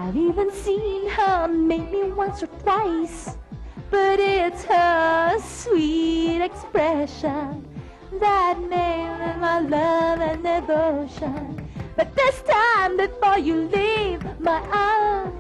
I've even seen her maybe once or twice, but it's her sweet expression that made my love and devotion. But this time, before you leave my arms,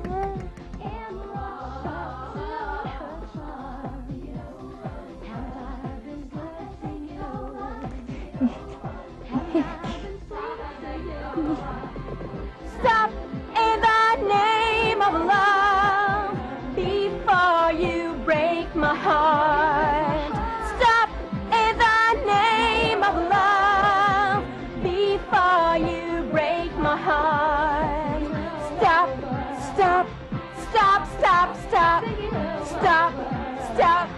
stop in the name of love before you break my heart. Stop in the name of love before you break my heart. Stop, stop, stop, stop, stop, stop, stop,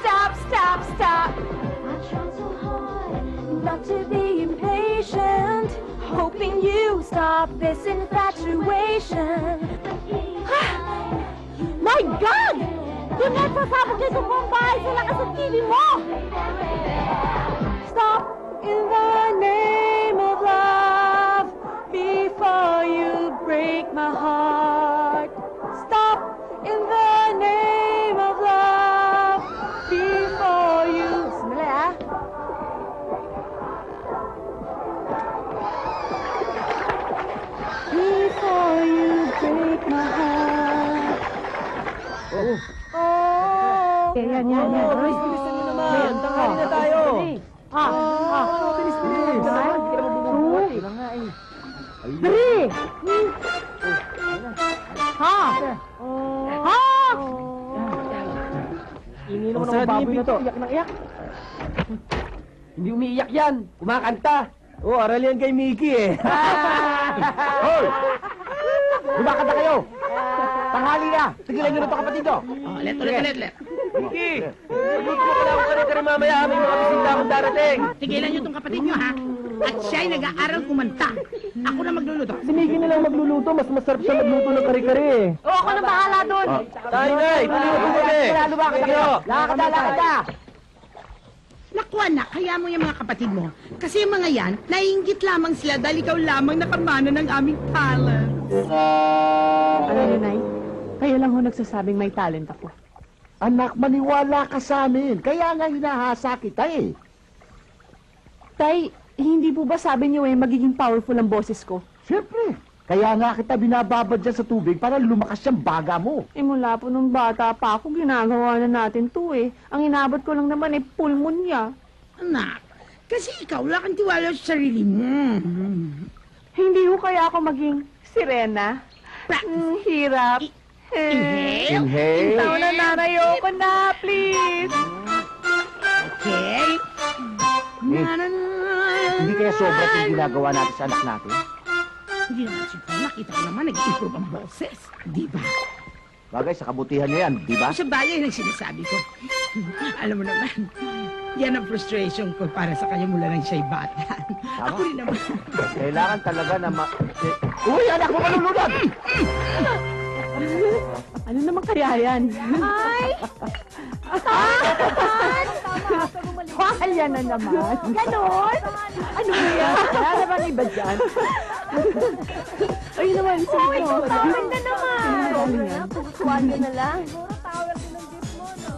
stop, stop, stop. I try so hard not to be impatient, hoping you stop this infatuation. My God! Yung nagsasabog niya sa buong bahay sa lakas ng TV mo! Stop in the name of love before you break my heart. Stop in the name of love before you... Sandali, ah. Before you break my heart. Oh. Oh. Yan. Bilis-bilisan mo naman. Tanghali na tayo. Bilis-bilis. Hindi ka naman bumubuhat eh. Dali! Ha? Ha? Ingin naman ang baboy na to. Iyak na iyak. Hindi umiiyak yan. Kumakanta. Oo, aral yan kay Mickey eh. Hoy! Kumakanta kayo! Tanghali na! Tigilan nyo na ito kapatid ko! Let. Mickey! Magluto ko lang ako rin mamaya. May mga bisita akong darating. Tigilan niyo itong kapatid niyo, ha? At siya'y nag-aaral kumanta. Ako na magluluto. Si Mickey na lang magluluto. Mas masarap siya magluto ng kare-kare eh. Oo, ako na bahala doon. Nay! Paliwag mo kami! Lakad ka! Naku anak, kaya mo yung mga kapatid mo. Kasi yung mga yan, naiinggit lamang sila dahil ikaw lamang nakamana ng aming talent. Ano yun, Nay? Kayo lang ho nagsasabing may talent ako. Anak, maniwala ka sa amin. Kaya nga hinahasa kita eh. Tay, hindi po ba sabi niyo magiging powerful ang boses ko? Siyempre. Kaya nga kita binababad dyan sa tubig para lumakas yung baga mo. Mula po nung bata pa ako, ginagawa na natin to Ang inabot ko lang naman pulmonya. Anak, kasi ikaw wala kang tiwala sa sarili mo. Hindi ho kaya ako maging sirena? Hirap. Inhale. Ikaw na nanayo ko na, please. Okay. Hindi kaya sobra yung ginagawa natin sa anak natin? Hindi naman siguro. Nakita ko naman nag-improve ang boses. Di ba? Bagay, sa kabutihan niya yan, di ba? Sa bagay ang sinasabi ko. Alam mo naman, yan ang frustration ko para sa kanya mula nang siya'y bata. Ako rin naman. Kailangan talaga na Uy, anak mo malulunod! Ano naman kaya yan? Ay! Mahal yan na naman. Ganon? Ano ba yan? Wala naman iba dyan. Ay naman, sige mo. Tawag na naman. Pugutuan ka na lang. Tawag din ng gift mo, no?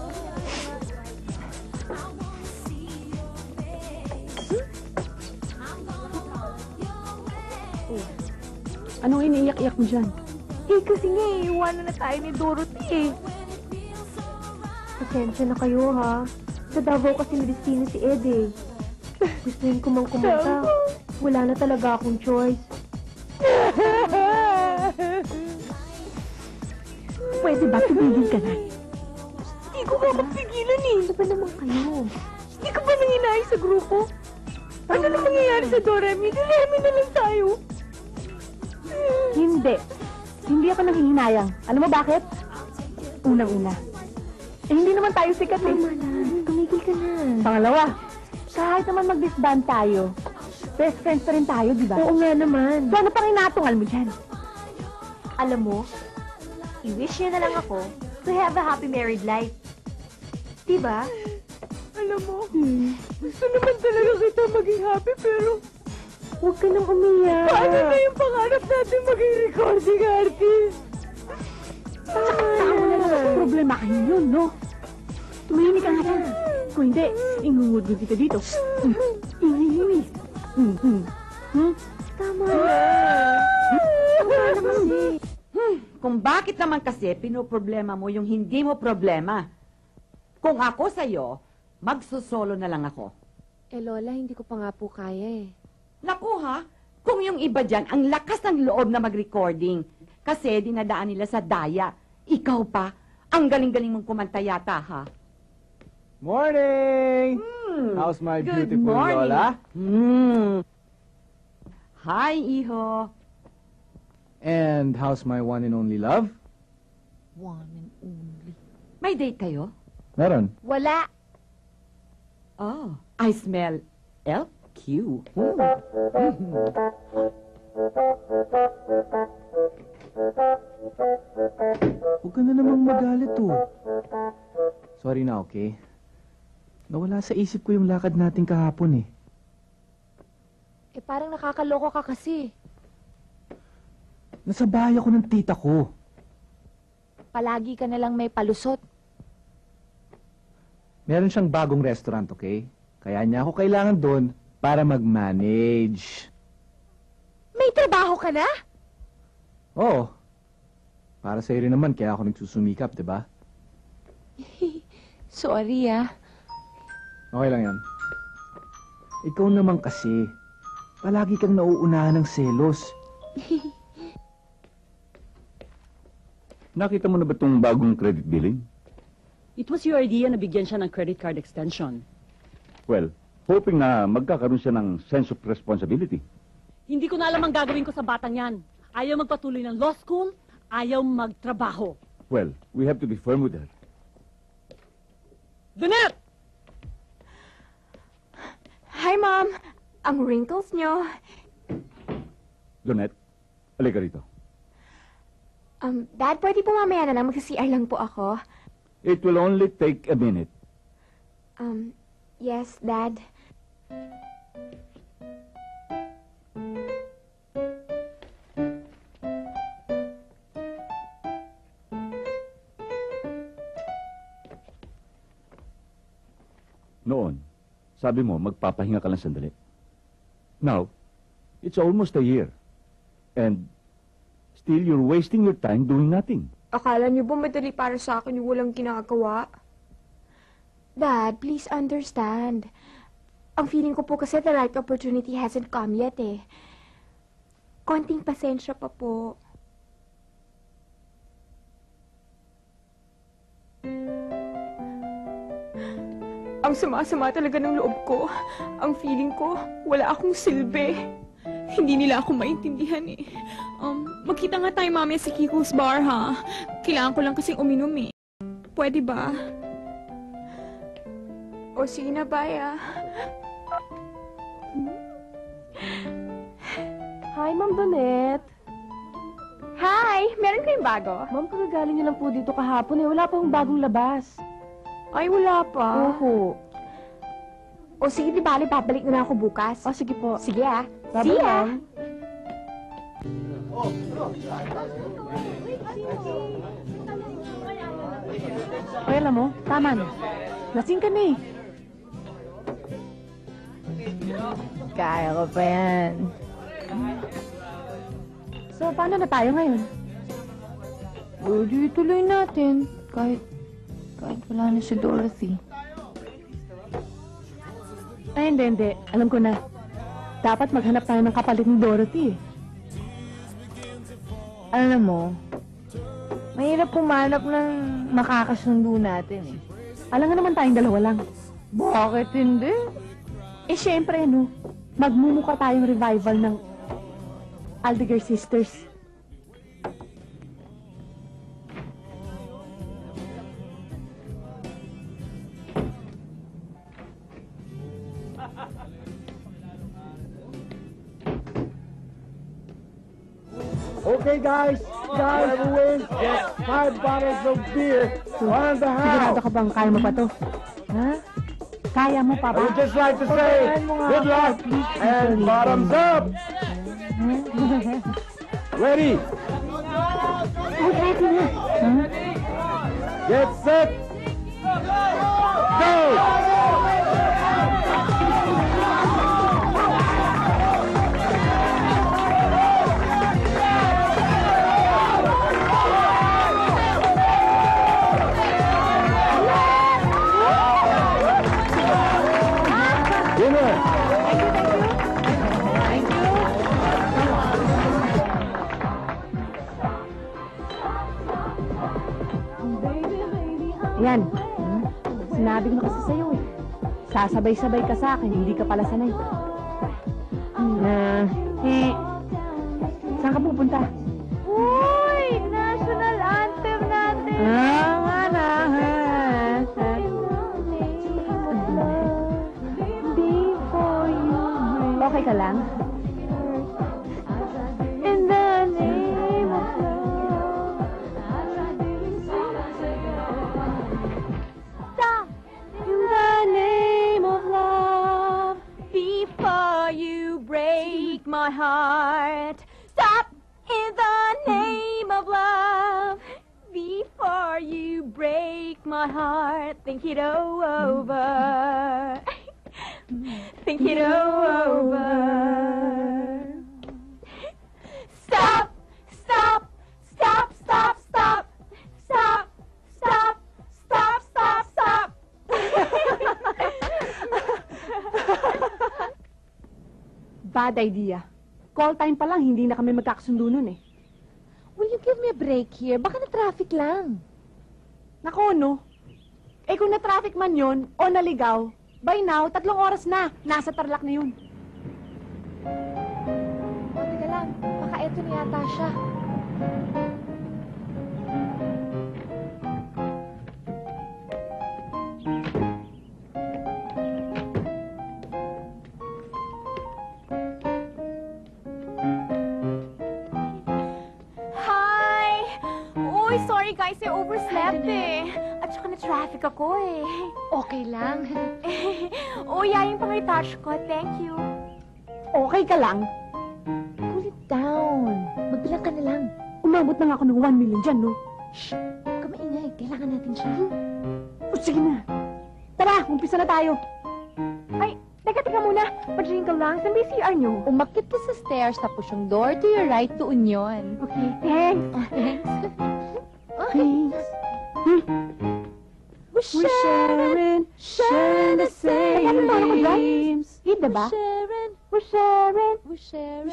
Anong iniiyak-iyak mo dyan? Kasi nga iiwanan na tayo ni Dorothy Pasensya na kayo, ha? Sa Davao kasi may destino si Ed Gustuhin ko mang kumanta. Wala na talaga akong choice. Pwede ba tumigil ka na? Hindi ko makapigilan Ano ba naman kayo? Hindi ka ba nanginayang sa grupo? Ano na mangyayari sa Doremi? Doremi na lang tayo. Hindi. Hindi ako nanghihinayang. Alam mo bakit? Unang-una. Hindi naman tayo sikat Tama na. Tumigil ka na. Pangalawa, kahit naman mag-disband tayo, best friends pa rin tayo, di ba? Oo nga naman. So ano pang inatungal mo dyan? Alam mo, i-wish niya na lang ako to have a happy married life. Diba? Alam mo, gusto naman talaga kita maging happy pero huwag ka nang umiyak. Paano na yung pangarap natin maging recording artist? Saka mo na lang problema kayo yun, no? Tumahimik ka nga dyan. Kung hindi, ingungudgod kita dito. Ingay. Tama na. Tama na kasi. Kung bakit naman kasi pinoproblema mo yung hindi mo problema. Kung ako sa'yo, magsusolo na lang ako. Eh, Lola, hindi ko pa nga po kaya eh. Naku ha, kung yung iba dyan, ang lakas ng loob na mag-recording. Kasi dinadaan nila sa daya. Ikaw pa, ang galing-galing mong kumanta yata ha. Morning! How's my Good beautiful morning. Lola? Hi, Iho. And how's my one and only love? May date kayo? Meron. Wala. Oh, I smell LQ. Huwag ka na namang magalit Sorry na, okay? Nawala sa isip ko yung lakad natin kahapon Eh, parang nakakaloko ka kasi. Nasa bahay ako ng tita ko. Palagi ka nalang may palusot. Meron siyang bagong restaurant, okay? Kaya niya ako kailangan doon para mag-manage. May trabaho ka na? Oo. Para sa'yo rin naman, kaya ako nagsusumikap, di ba? Sorry ah. Okay lang yan. Ikaw naman kasi, palagi kang nauunahan ng selos. Nakita mo na ba itong bagong credit billing? It was your idea na bigyan siya ng credit card extension. Well, hoping na magkakaroon siya ng sense of responsibility. Hindi ko na alam ang gagawin ko sa batang yan. Ayaw magpatuloy ng law school, ayaw magtrabaho. Well, we have to be firm with her. Donette! Hi, Mom. Ang wrinkles nyo. Donette, halika rito. Dad, pwede po mamaya na lang. Mag-CR lang po ako. It will only take a minute. Yes, Dad. Noon, sabi mo magpapahinga ka lang sandali. Now, it's almost a year. And still you're wasting your time doing nothing. Akala niyo ba madali para sa akin yung walang ginagawa? Dad, please understand. Ang feeling ko po kasi the right opportunity hasn't come yet eh. Konting pasensya pa po. Ang sama-sama talaga ng loob ko. Ang feeling ko, wala akong silbi. Hindi nila ako maintindihan eh. Magkita nga tayo mamaya sa Kiko's Bar, ha? Kailangan ko lang kasing uminom eh. Pwede ba? O sige na, bye ah. Hi, Ma'am Donette. Hi! Meron kayong bago? Ma'am, kagagaling niyo lang po dito kahapon eh. Wala pa akong bagong labas. Ay, wala pa. Opo. O sige, di bali, babalik na ako bukas. O, sige po. Sige ah. Bye-bye, See ya! Ma'am. Ay, alam mo, tama na. Lasing ka na eh. Kaya ko pa yan. So, paano na tayo ngayon? Pwede ituloy natin. Kahit wala na si Dorothy. Ay, hindi. Alam ko na. Dapat maghanap tayo ng kapalit ni Dorothy. Alam mo, mahirap pumanap ng makakasundo natin eh. Alam nga naman tayong dalawa lang. Bakit hindi? Eh, syempre, no? Magmumukha tayong revival ng Aldegar Sisters. Okay, guys, whoever wins gets 5 bottles of beer on the Sigurado house. ka bang kaya mo pa to? Ha? Kaya mo pa I ba? would just like to say, good luck and bottoms up. Ready? Ay, ready na. Ha? Get set! Go! Yan. Sinabi ko na kasi sa'yo eh. Sasabay-sabay ka sa akin, hindi ka pala sanay. Saan ka pupunta? Uy! National anthem natin! Nga na. Okay ka lang? In the name of Stop! In the name of love, before you break my heart. Stop! In the name of love, before you break my heart. Think it all over. Think it all over. Stop! Stop! Stop! Stop! Stop! Stop! Stop! Stop! Stop! Stop! Bad idea. Call time pa lang, hindi na kami magkakasundo nun eh. Will you give me a break here? Baka na-traffic lang. Nako, no? Eh kung na-traffic man yun, o naligaw, by now, 3 oras na. Nasa Tarlac na yun. O, teka lang. Baka eto na yata siya. Hi! Uy, sorry guys, I overslept eh. At saka na-traffic ako eh. Okay lang. Uy, yung pang-retouch ko. Thank you. Okay ka lang? Cool it down. Magbilang ka na lang. Umabot na nga ako ng 1 million dyan, no? Shh! Huwag ka maingay. Kailangan natin siya. O, sige na. Tara, umpisa na tayo. Ay, teka muna. Pa-drink ka lang. Saan ba yung CR nyo? Umakit ka sa stairs, tapos yung door to your right doon yun. Okay, thanks. Oh, thanks. Thanks. We're sharing the same dreams. Diba? We're sharing the same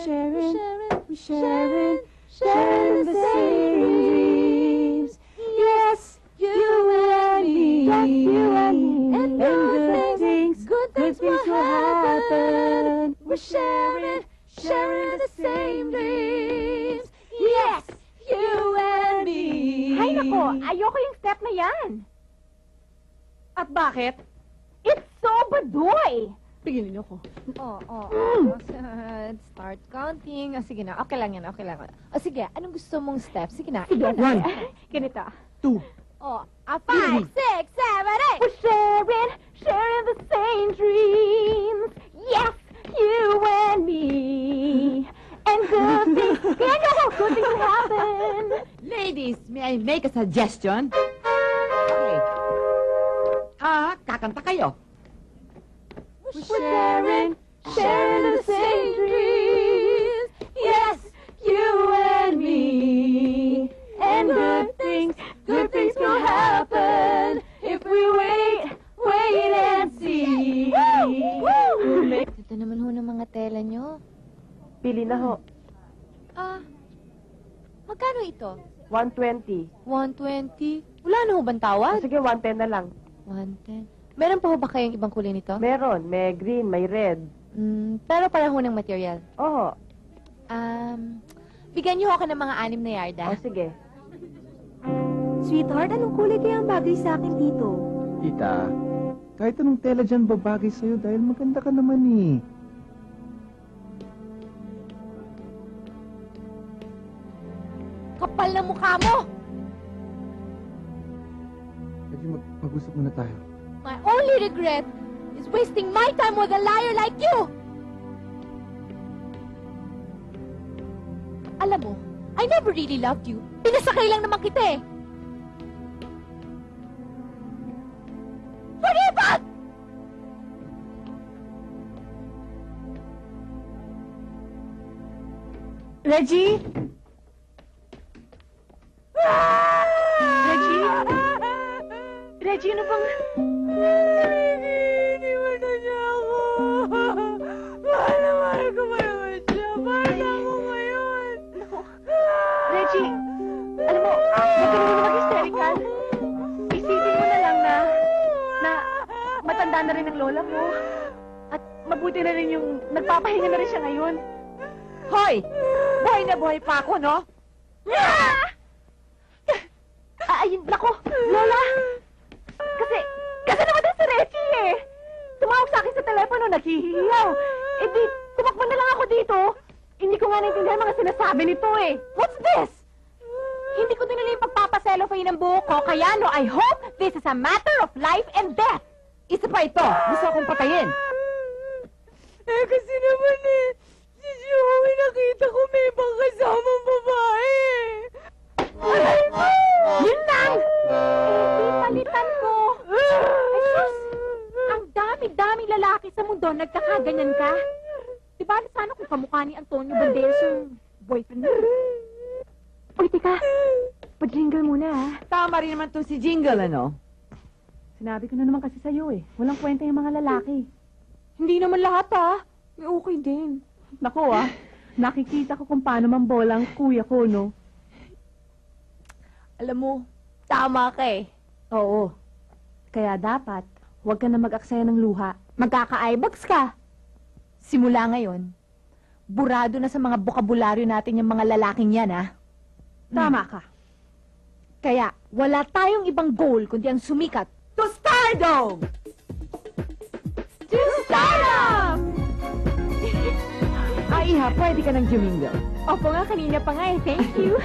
dreams. Yes, you and me. And good things will happen. We're sharing the same dreams. Yes, you and me. Ay, nako. Ayoko yung step na yan. At bakit? It's so baduy. Tigilin niyo ko. Start counting. Sige na, okay lang yan, okay lang. Sige, anong gusto mong step? Sige na. Sige, 1. Ganito. 2. 5, 6, 7, 8. We're sharing the same dreams. Yes, you and me. And good things, kaya nyo ako, good things will happen. Ladies, may I make a suggestion? Okay. Kakanta kayo. We're sharing the same dreams. Yes, you and me. And good things will happen if we wait and see. Ito naman ho ng mga tela nyo. Pili na ho. Magkano ito? 120. 120? Wala na ho bang tawad? Sige, 110 na lang. 110. Meron pa ho ba kayong ibang kulay nito? Meron. May green, may red. Pero pareho ng material. Oo. Bigyan niyo ako ng mga 6 na yarda. O, sige. Sweetheart, anong kulay kaya ang bagay sa akin dito? Tita, kahit anong tela dyan babagay sa'yo dahil maganda ka naman eh. Kapal na mukha mo! Pwede mag-usap muna tayo. My only regret is wasting my time with a liar like you! Alam mo, I never really loved you. Pinasakay lang naman kita eh. Reggie? Reggie? Reggie, ano bang... Iniwan na niya ako. Mahal na mahal ko pa naman siya. Mahal na ako ngayon. Reggie, alam mo, huwag ka naman mag-hysterical. Isipin mo na lang na matanda na rin ang lola mo. At mabuti na rin yung nagpapahinga na rin siya ngayon. Hoy! Buhay na buhay pa ako, no? Ayun, nako, lola! Kasi naman si Reggie eh. Tumawag sa akin sa telepono, naghihiyaw. Eh di, tumakbo na lang ako dito. Hindi ko nga naintindihan mga sinasabi nito eh. What's this? Hindi ko dinala yung pagpapaselofane ng buhok ko, kaya no, I hope this is a matter of life and death. Isa pa ito. Gusto akong patayin. Eh, kasi naman si Joey nakita ko may ibang kasamang babae. Yun lang! Di palitan ko. Ay, sus! Ang dami-daming lalaki sa mundo, nagkakaganyan ka. Di ba sana kung kamukha ni Antonio Banderas yung boyfriend mo? Uy, tika. Pa-jingle muna ah. Tama rin naman to si Jingle, ano? Sinabi ko na naman kasi sa'yo eh. Walang kwenta yung mga lalaki. Hindi naman lahat may okay din. Nako ah, nakikita ko kung paano mambola ang kuya ko, no? Alam mo, tama ka eh. Oo. Kaya dapat, huwag ka na mag-aksaya ng luha. Magkaka-eyebags ka. Simula ngayon, burado na sa mga bokabularyo natin yung mga lalaking yan, ha? Tama ka. Kaya, wala tayong ibang goal kundi ang sumikat to stardom! To stardom! Ay, iha, pwede ka ng jumingle. Opo nga, kanina pa nga eh. Thank you.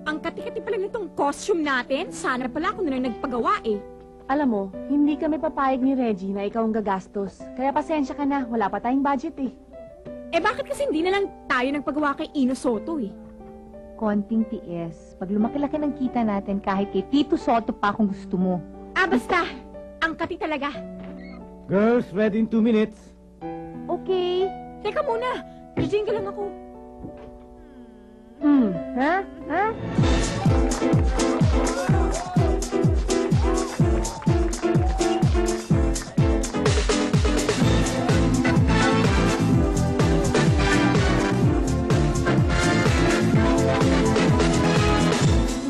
Ang kati-kati pala nitong costume natin. Sana pala ako na lang nagpagawa eh. Alam mo, hindi kami papayag ni Reggie na ikaw ang gagastos. Kaya pasensya ka na, wala pa tayong budget eh. Eh bakit kasi hindi na lang tayo nagpagawa kay Ino Soto eh? Konting tiis. Pag lumaki-laki ng kita natin, kahit kay Tito Soto pa kung gusto mo. Ah, basta. Ang kati talaga. Girls, ready in 2 minutes. Okay. Teka muna. Jijingle lang ako. Ha? Ha?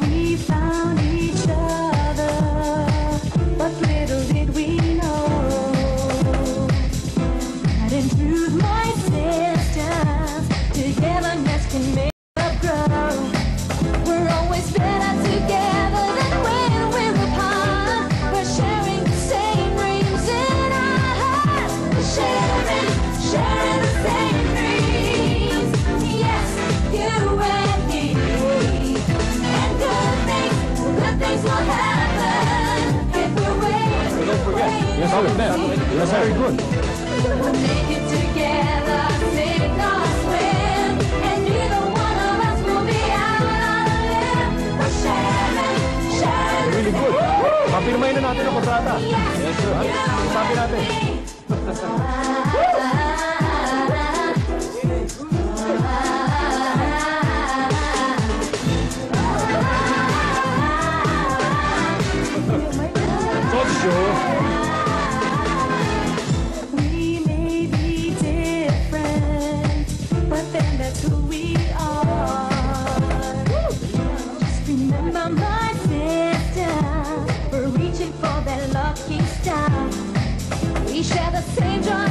We found each other, but little did we know that in truth, my sisters, togetherness can make love grow. We're always better together than when we're apart. We're sharing the same dreams in our hearts. We're sharing the same dreams. Yes, you and me. And good things will happen if we're waiting. Don't forget. Yes, sir. Yes, very good. We'll make it together, sink or swim, and neither one of us will be out on a limb. We're sharing Really good. Papirmahin na natin ang kontrata. Yes, sir. Sabi natin. We may be different, but then that's who we are. Just remember, my sister, we're reaching for that lucky star. We share the same joy.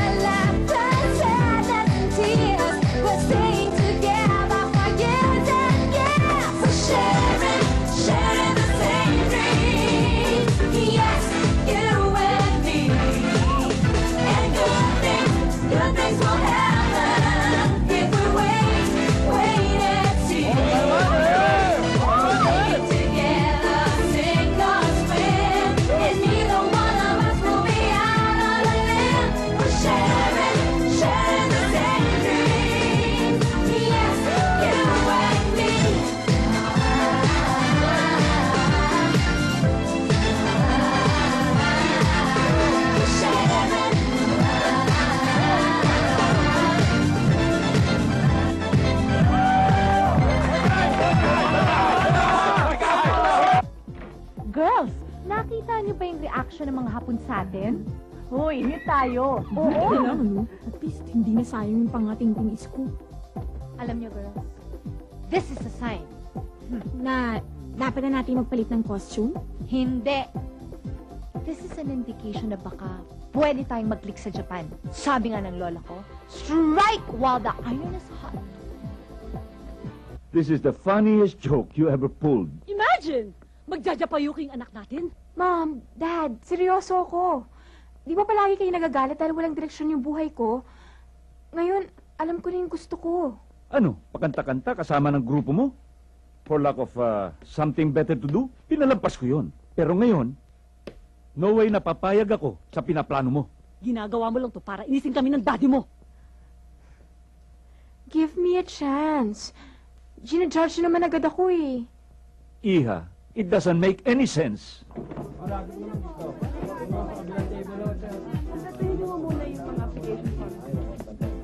Nakita niyo ba yung reaction ng mga Hapon sa atin? Hoy, hit tayo. Oo. Kailangan, no? At least, hindi na sayang yung pangating scoop. Alam niyo, girls, this is a sign. Na, dapat na natin magpalit ng costume? Hindi. This is an indication na baka pwede tayong mag-click sa Japan. Sabi nga ng lola ko, strike while the iron is hot. This is the funniest joke you ever pulled. Imagine! Magjajapayuking anak natin. Mom, Dad, seryoso ako. Di ba palagi kayo nagagalit dahil walang direksyon yung buhay ko? Ngayon, alam ko na yung gusto ko. Ano, pakanta-kanta kasama ng grupo mo? For lack of something better to do, pinalampas ko yon. Pero ngayon, no way na papayag ako sa pinaplano mo. Ginagawa mo lang to para inisin kami ng daddy mo. Give me a chance. Gina-judge naman agad ako eh. Iha, it doesn't make any sense.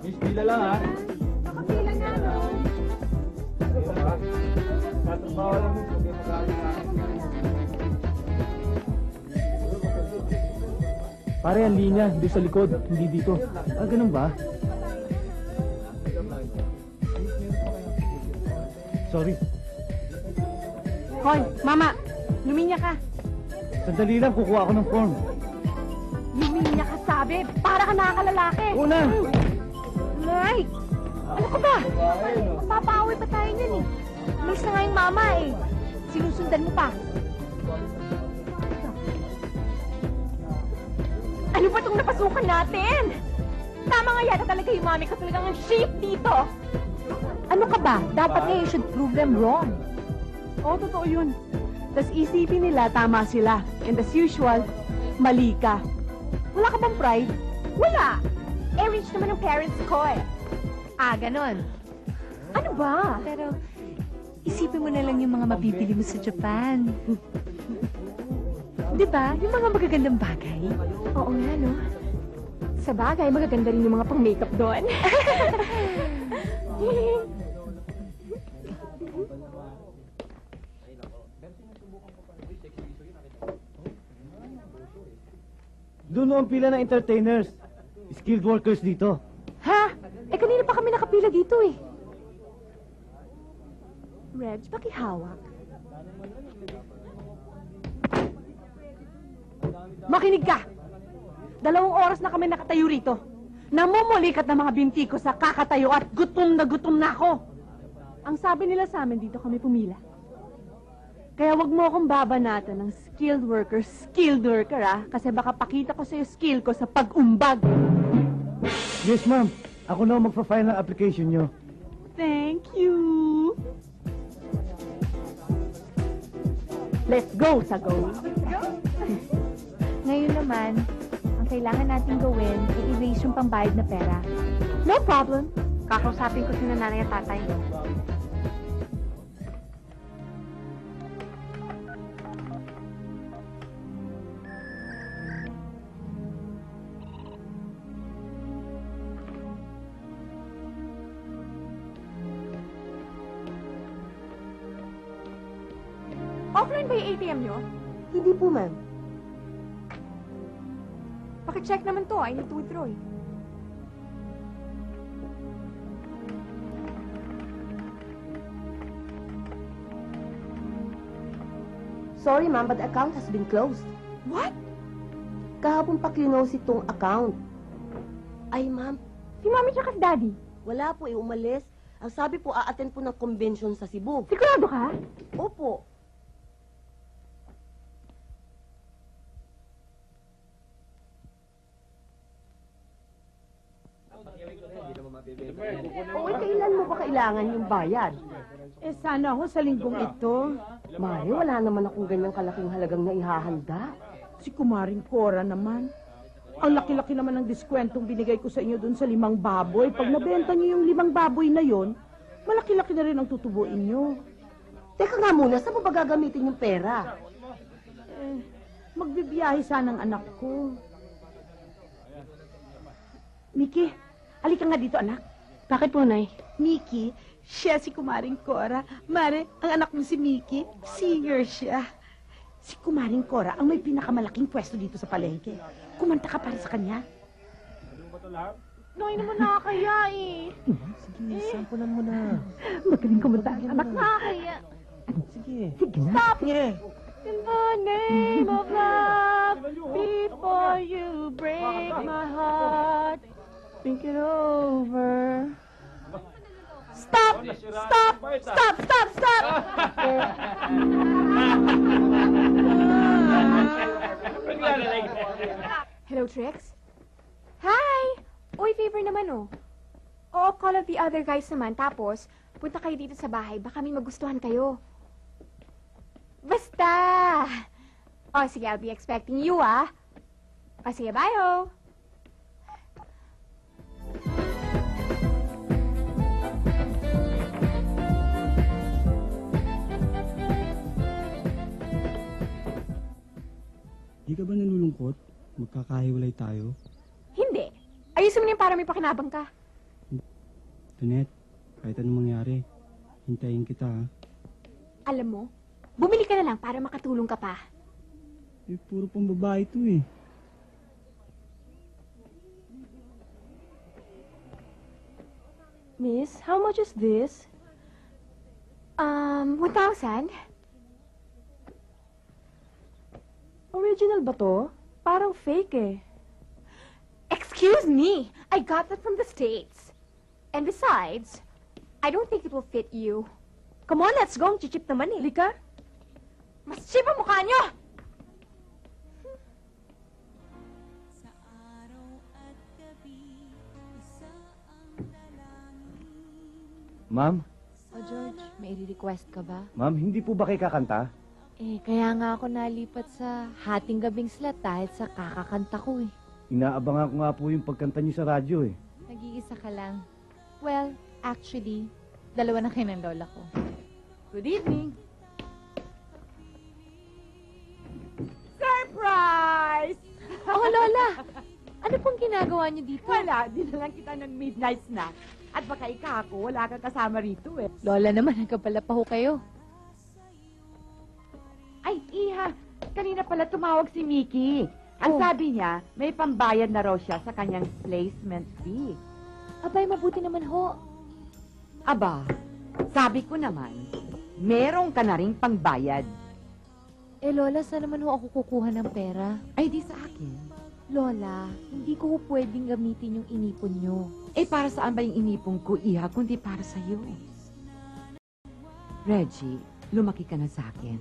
Miss, pila lang ha. Pare, ang linya, hindi sa likod, hindi dito. Ah, ganun ba? Sorry. Hoy, Mama, luminya ka. Sandali lang, kukuha ako ng form. Luminya ka, sabi. Para ka nakakalalaki. Una! Nay! Ano ka ba? Mapapaaway pa tayo niyan eh. Miss na nga yung mama eh. Sinusundan mo pa. Ano ba itong napasukan natin? Tama nga yata talaga yung mami ko talagang ang shape dito. Ano ka ba? Dapat nga you should prove them wrong. Oo, totoo yun. Tapos isipin nila tama sila. And as usual, mali ka. Wala ka bang pride? Wala. Eh, rich naman ang parents ko eh. Ah, ganon. Ano ba? Pero, isipin mo na lang yung mga mabibili mo sa Japan. Di ba? Yung mga magagandang bagay. Oo nga, no? Sa bagay, magaganda rin yung mga pang-makeup doon. Doon ang pila ng entertainers. Skilled workers dito. Ha? Eh, kanina pa kami nakapila dito eh. Reg, pakihawak. Makinig ka! 2 oras na kami nakatayo rito. Namumulikat ng mga binti ko sa kakatayo at gutom na ako. Ang sabi nila sa amin, dito kami pumila. Kaya wag mo akong babanatan ng skilled worker, ah. Kasi baka pakita ko sa'yo skill ko sa pag-umbag. Yes, ma'am. Ako na magpa-file ng application nyo. Thank you. Let's go, Sago. Ngayon naman, ang kailangan natin gawin ay erase yung pambayad na pera. No problem. Kakausapin ko si nanay at tatay. Offline ba yung ATM nyo? Hindi po, ma'am. Pakicheck naman to. I need to withdraw eh. Sorry, ma'am, but the account has been closed. What? Kahapon pa close itong account. Ay, ma'am, Si mami tsaka si daddy. wala po, umalis. Ang sabi po, a-attend po ng convention sa Cebu. Sigurado ka? Opo. O, kailan mo ba kailangan yung bayad? Eh, sana ako sa linggong ito. Mare, wala naman akong ganyang kalaking halagang naihahanda. Si Kumaring Cora naman. Ang laki-laki naman ng diskwentong binigay ko sa inyo dun sa 5 baboy. Pag nabenta niyo yung 5 baboy na yon, malaki-laki na rin ang tutubuin niyo. Teka nga muna, saan mo ba gagamitin yung pera? Magbibiyahe sana ang anak ko. Miki, halika nga dito, anak. Bakit po, Nay? Mickey, siya si Kumaring Cora. Mare, ang anak mo si Mickey, singer siya. Si Kumaring Cora ang may pinakamalaking pwesto dito sa palengke. Kumanta ka para sa kanya. No, hindi naman nakakaya eh. Sige, sampulan mo na. Magaling kumanta ang anak na. Nakakaya. Sige. Sige na. Stop! Sige. In the name of love, before you break my heart, think it over. Stop! Stop! Stop! Stop! Stop! Hello, Trix? Hi! Uy, favor naman, oh. Oo, call of the other guys naman. Tapos, punta kayo dito sa bahay. Baka may magustuhan kayo. Basta! Oh, sige, I'll be expecting you, ah. O, sige, bye, oh. Di ka ba nalulungkot? Magkakahiwalay tayo? Hindi. Ayusin mo na yung para may pakinabang ka. Tanet, kahit anong mangyari, hintayin kita ha. Alam mo, bumili ka na lang para makatulong ka pa. Eh, puro pang babae to eh. Miss, how much is this? 1,000? Original ba to? Parang fake eh. Excuse me! I got that from the States. And besides, I don't think it will fit you. Come on, let's go. Ang chichip naman eh. Lika? Mas cheap ang mukha nyo! Ma'am? O George, may request ka ba? Ma'am, hindi po ba kayo kakanta? Eh, kaya nga ako nalipat sa Hating Gabing Slat dahil sa kakakanta ko eh. Inaabangan ko nga po yung pagkanta niyo sa radyo eh. Nag-iisa ka lang. Well, actually, dalawa na kayo ng lola ko. Good evening. Surprise! Oh, Lola! Ano pong ginagawa niyo dito? Wala, dinalang kita ng midnight snack. At baka ako, wala kang kasama rito eh. Lola naman, nagkapala pa ho kayo. Ay, Iha, kanina pala tumawag si Mickey. Ang sabi niya, may pambayad na raw siya sa kanyang placement fee. Abay, mabuti naman ho. Aba, sabi ko naman, meron ka na ring pangbayad. Eh, Lola, saan naman ho ako kukuha ng pera? Ay, di sa akin. Lola, hindi ko ho pwedeng gamitin yung inipon nyo. Eh, para saan ba yung inipon ko, Iha, kundi para sa'yo? Reggie, lumaki ka na sa akin.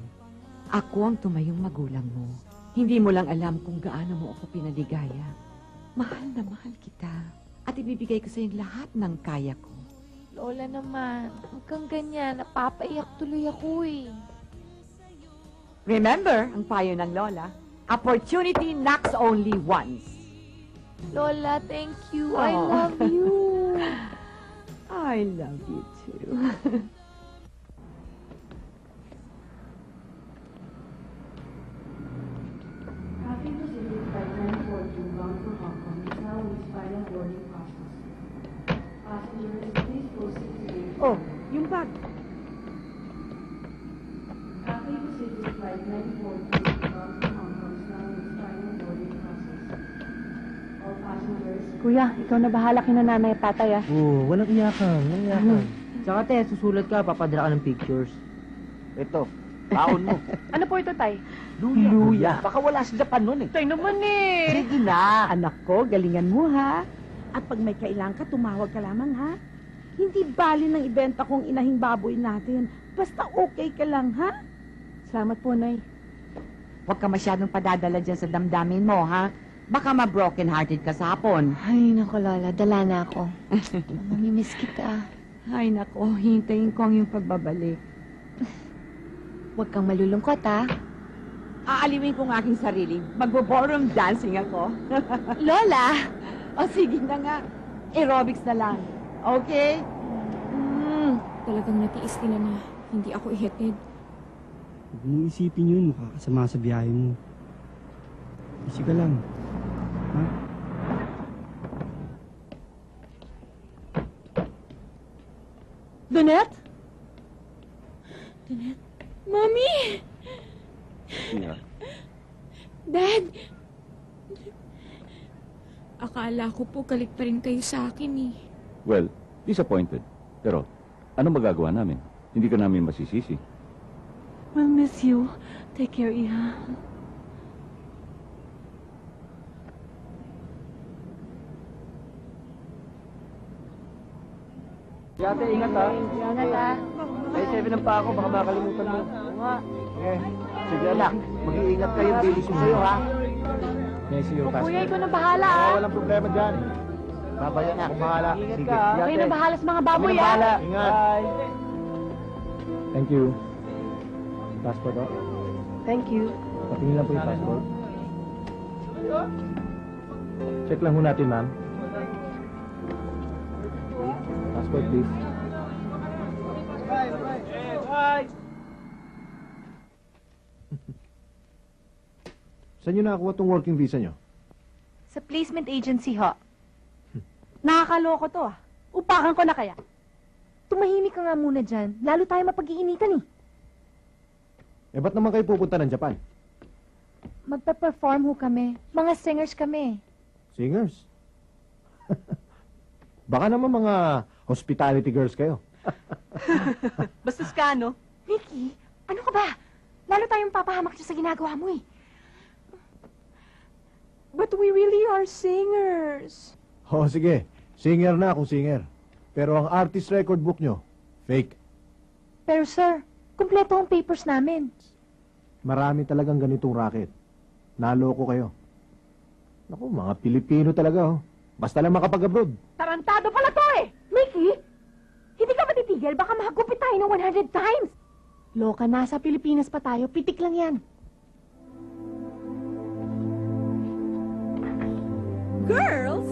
Ako ang tumayong magulang mo. Hindi mo lang alam kung gaano mo ako pinaligaya. Mahal na mahal kita. At ibibigay ko sa yung lahat ng kaya ko. Lola naman, huwag kang ganyan. Napapaiyak tuloy ako eh. Remember, ang payo ng Lola, opportunity knocks only once. Lola, thank you. I Oh. love you. I love you too. Oh, yung bag. Kuya, ikaw na bahala kina nanay at tatay ah. Oo, walang iyakan, walang iyakan. Tsaka te, susulat ka, papadala ka ng pictures. Ito, baon mo. Ano po ito, tay? Luya. Baka wala sa Japan nun eh. Tay naman eh. Sige na. Anak ko, galingan mo ha. At pag may kailangan ka, tumawag ka lamang ha. Hindi bali ng ibenta kong inahing baboy natin. Basta okay ka lang ha. Salamat po, Nay. Huwag ka masyadong padadala dyan sa damdamin mo, ha? Baka ma-broken-hearted ka sa hapon. Ay, nako Lola, dala na ako. Mamimiss kita. Ay, nako, hintayin ko ang iyong pagbabalik. Huwag kang malulungkot, ha? Aaliwin ko ang aking sarili. Magbo-ballroom dancing ako. Lola! O sige na nga. Aerobics na lang. Okay? Talagang natiis nila na hindi ako ihatid. Huwag mong isipin yun, makakasama sa biyahe mo. Easy ka lang. Ha? Donette? Mommy! Iha. Dad! Akala ko po galit pa rin kayo sa akin eh. Well, disappointed. Pero, ano magagawa namin? Hindi ka namin masisisi. We'll miss you. Take care, Iha. Yate, ingat ha. Ingat ha. May 7 ang pa ako, baka makalimutan mo. Eh, sige anak, mag-iingat kayo, bilis mo sa'yo ha. May see you, Pastor. Kuya, ikaw na bahala ah. Walang problema dyan. Babayan ako bahala. Ingat Sige. ka, ha? Kayo na bahala sa mga Kami baboy na ah. bahala. Ingat. Bye. Thank you. Passport o? Thank you. Patingin lang po yung passport. Check lang ho natin, ma'am. Passport, please. Saan nyo nakakuha tong working visa nyo? Sa placement agency, ho. Nakakaloko to ah. Upakan ko na kaya. Tumahimik ka nga muna dyan. Lalo tayo mapag-iinitan eh. Eh, ba't naman kayo pupunta ng Japan? Magpa-perform ho kami. Mga singers kami. Singers? Baka naman mga hospitality girls kayo. Bastos ka, no? Mickey, ano ka ba? Lalo tayong papahamak dyan sa ginagawa mo eh. But we really are singers. Oh, sige. Singer na akong singer. Pero ang artist record book nyo, fake. Pero sir, kumpleto ang papers namin. Marami talagang ganitong racket. Naloko kayo. Naku, mga Pilipino talaga, oh. Basta lang makapag-abroad. Tarantado pala to eh! Mickey, hindi ka matitigil. Baka mahagupit tayo ng 100 times. Loka, nasa Pilipinas pa tayo. Pitik lang yan. Girls,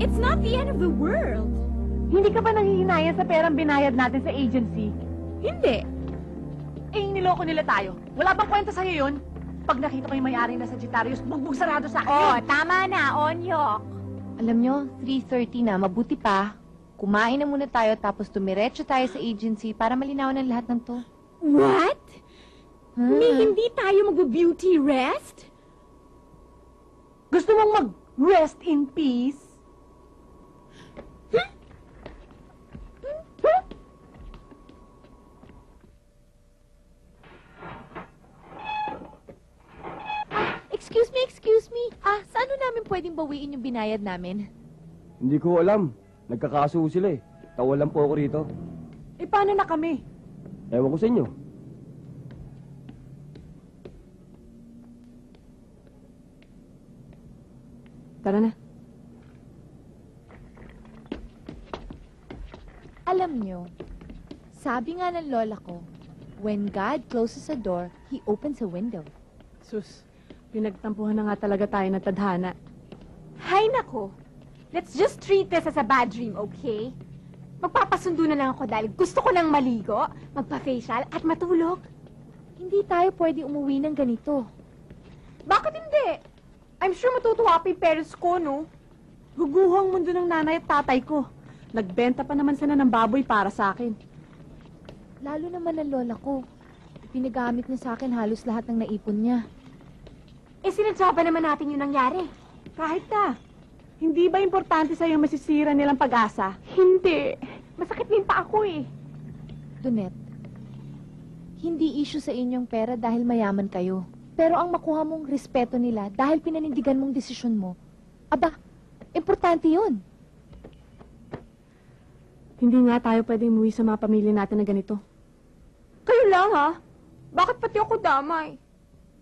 it's not the end of the world. Hindi ka ba nanghihinayan sa perang binayad natin sa agency? Hindi. Eh, niloko nila tayo. Wala bang kwenta sa'yo yun? Pag nakita ko yung may-ari na Sagittarius, bugbog sarado sa akin Oh, yun. tama na, Onyok. Alam nyo, 3:30 na, mabuti pa. Kumain na muna tayo tapos tumiretso tayo sa agency para malinawan ang lahat ng to. What? Hmm. May hindi tayo mag-beauty rest? Gusto mong mag-rest in peace? Excuse me. Saan namin pwedeng bawiin yung binayad namin? Hindi ko alam. Nagkakaso sila eh. Tawa lang po ako rito. Eh, paano na kami? Ewan ko sa inyo. Tara na. Alam nyo, sabi nga ng lola ko, when God closes a door, He opens a window. Sus, pinagtampuhan na nga talaga tayo ng tadhana. Hay nako. Let's just treat this as a bad dream, okay? Magpapasundo na lang ako dahil gusto ko nang maligo, magpa-facial at matulog. Hindi tayo pwede umuwi ng ganito. Bakit hindi? I'm sure matutuwa pa yung parents ko, no? Guguho ang mundo ng nanay at tatay ko. Nagbenta pa naman sila ng baboy para sa akin. Lalo naman ang lola ko. Pinagamit niya sa akin halos lahat ng naipon niya. Eh, sinadya ba naman natin yung nangyari? Kahit na. Hindi ba importante sa'yo masisira nilang pag-asa? Hindi. Masakit din pa ako eh. Donette, hindi issue sa inyong pera dahil mayaman kayo. Pero ang makuha mong respeto nila dahil pinanindigan mong desisyon mo, aba, importante yun. Hindi nga tayo pwedeng umuwi sa mga pamilya natin na ganito. Kayo lang, ha? Bakit pati ako damay?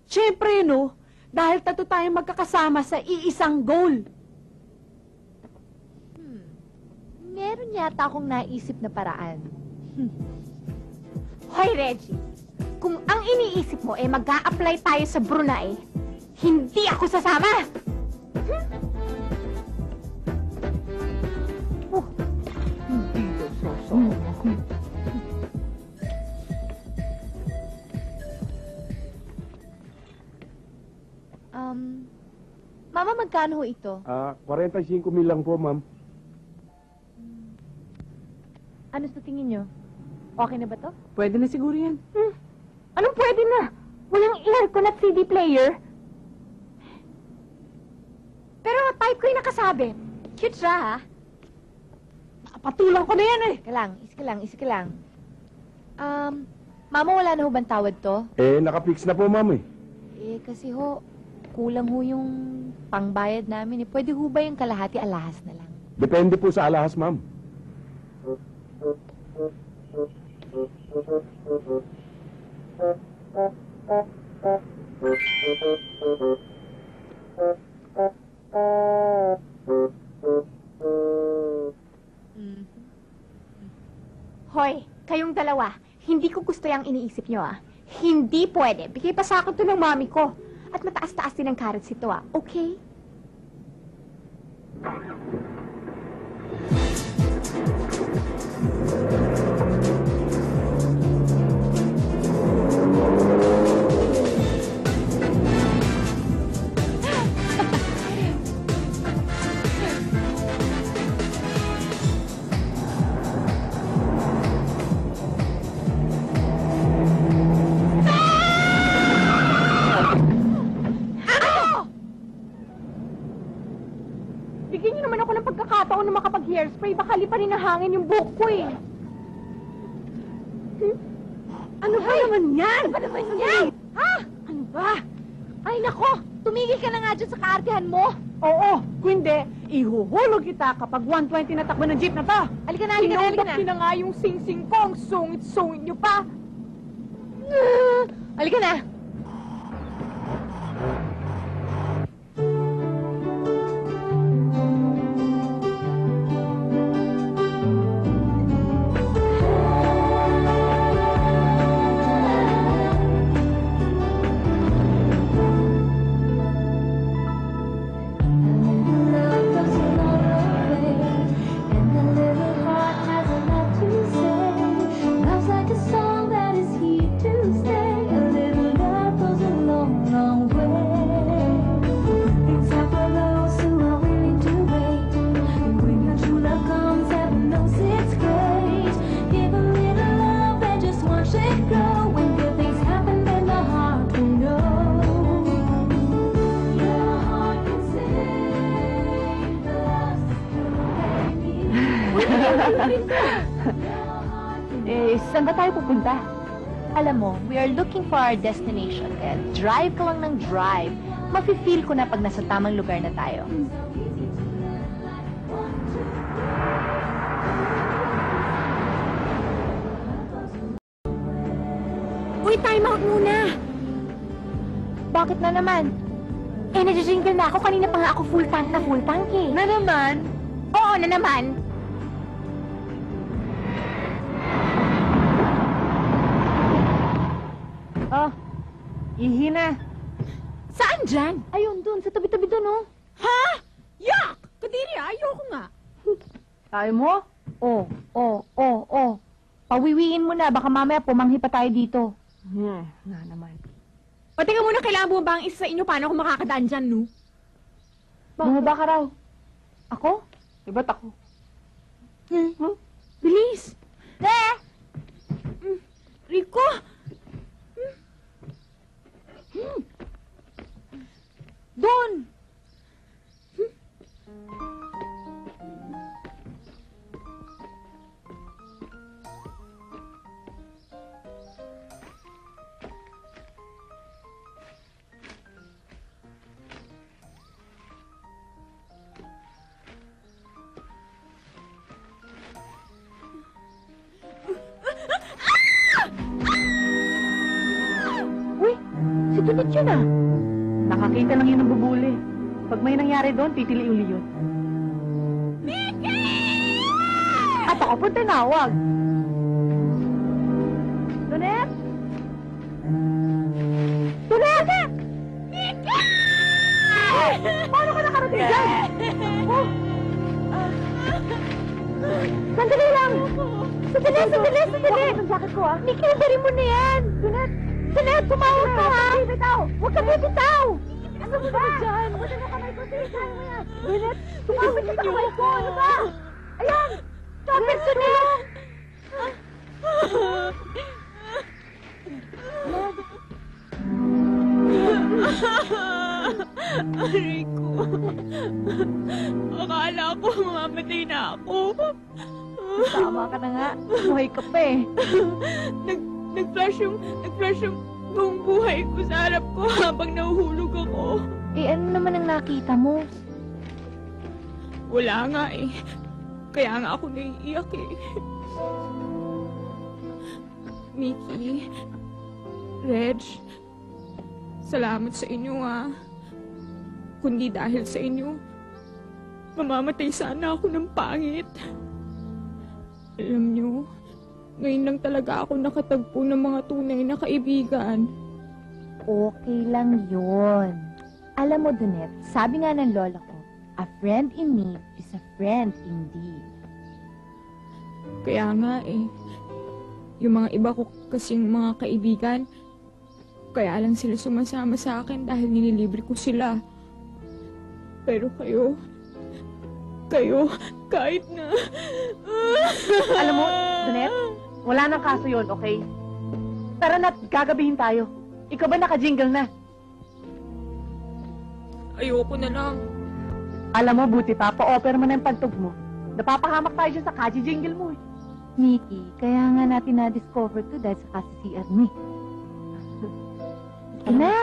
Siyempre, no? Dahil tato tayong magkakasama sa iisang goal. Meron yata akong naisip na paraan. Hoy, Reggie. Kung ang iniisip mo mag apply tayo sa Brunei, hindi ako sasama! Hindi daw sasama. Mama, magkano ho ito? 45 mil lang po, ma'am. Ano sa tingin nyo? Okay na ba to? Pwede na siguro yan. Anong pwede na? Walang aircon at CD player. Pero type ko yung nakasabit. Cute siya, ha? Patulang ko na yan eh. Iska lang. Mama, wala na ho bang tawad to? Nakapix na po, ma'am eh. Kasi ho, kulang ho yung pangbayad namin eh. Pwede ho ba yung kalahati alahas na lang? Depende po sa alahas, ma'am. Hoy, kayong dalawa, hindi ko gusto yung iniisip nyo, ah. Hindi pwede. Bigay pa sa akin to ng mami ko. At mataas-taas din ang carrots ito, ah. Okay? Bigyan niyo naman ako ng pagkakataon na makapag-hairspray. Baka liparin ng hangin yung buhok ko eh. Ano ba naman yan? Ano ba naman yan? Ha? Ano ba? Ay nako, tumigil ka na nga dyan sa kaartihan mo. Oo, kung hindi, ihuhulog kita kapag 120 na takbo ng jeep na to. Halika na, halika na, halika na. Sinobak na nga yung sing-sing ko. Ang sungit-sungit nyo pa. Halika na. Saan ba tayo pupunta? Alam mo, we are looking for our destination. Kaya drive ka lang ng drive. Mafe-feel ko na pag nasa tamang lugar na tayo. Uy, time out muna. Bakit na naman? Nag-jingle na ako. Kanina pa nga ako full tank eh. Na naman? Oo, na naman. Oh, ihi na. Saan dyan? Ayun, dun. Sa tabi-tabi dun, oh. Ha? Yak! Kadiri, ayoko nga. Ayaw mo? Pawiwiin mo na. Baka mamaya pumanghi pa tayo dito. Na naman. O, teka muna, kailangan bumaba ang isa sa inyo. Paano ako makakadaan dyan, no? Bumaba ka raw. Ako? Ba't ako? Bilis! Rico! Doon! Uy, si Tunit yun ah. Nakakita lang yun ng bubuli. Pag may nangyari doon, titili uli yun. At ako po tinawag. Tunet? Tunet! Mika! Paano ka nakarating dyan? Oh. Sandali lang! Sandali! Ang jacket ko, ah. Mika, nabari mo na yan! Tunet, tumawag ka, ha? Huwag ka bibitaw! Ano ba dyan? Wala na kamay ko, sige, kaya mo yan! Tunet, tumawag ka kamay ko! Ano ba? Ayan! Stop it, Tunet! Aray ko. Akala ko mamamatay na ako. Tama ka na nga. Buhay ka pa eh. Nag-flash yung buong buhay ko sa harap ko habang nahuhulog ako. Eh, ano naman ang nakita mo? Wala nga eh. Kaya nga ako naiiyak eh. Mickey, Reg, salamat sa inyo ah. Kundi dahil sa inyo, mamamatay sana ako ng pangit. Alam nyo, ngayon lang talaga ako nakatagpo ng mga tunay na kaibigan. Okay lang yun. Alam mo, Dunet, sabi nga ng lola ko, a friend in need is a friend indeed. Kaya nga eh, yung mga iba ko kasing mga kaibigan, kaya lang sila sumasama sa akin dahil nililibre ko sila. Pero kayo, kahit na... Alam mo, Dunet, wala nang kaso yun, okay? Tara na't gagabihin tayo. Ikaw ba naka-jingle na? Ayoko na lang. Alam mo, buti pa, pa-offer mo na yung pagtog mo. Napapahamak tayo dyan sa kaji-jingle mo eh. Mickey, kaya nga natin na-discover to dahil sa kasisian mo eh. Sige na!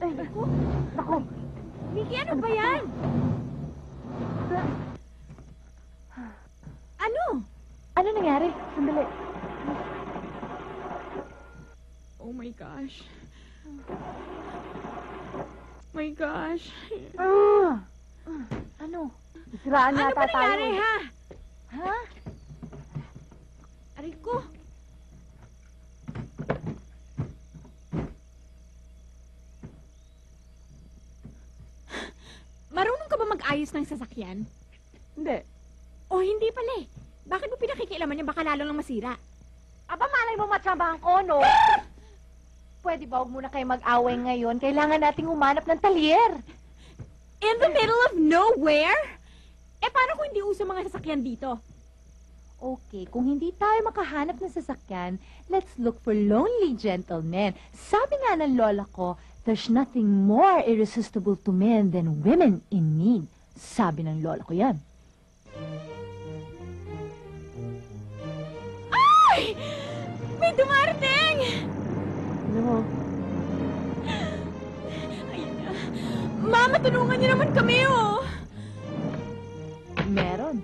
Ay, naku. Mickey, ano ba yan? Ano? Ano nangyari? Sandali. Oh my gosh. My gosh. Ano? Siraan yata tayo. Ano nangyari, ha? Ha? Aray ko. Marunong ka ba mag-ayos ng sasakyan? Hindi. O hindi pala eh. Bakit mo pinakikialaman niya baka lalo lang masira? Aba, malay mo matsambahan ko, no? Pwede ba huwag muna kayo mag-away ngayon? Kailangan nating humanap ng talyer. In the middle of nowhere? Eh, paano kung hindi uso mga sasakyan dito? Okay, kung hindi tayo makahanap ng sasakyan, let's look for lonely gentlemen. Sabi nga ng lola ko, there's nothing more irresistible to men than women in need. Sabi ng lola ko yan. Ay! May dumarating! Ano? Ayun na. Mama, tulungan niyo naman kami, oh! Meron.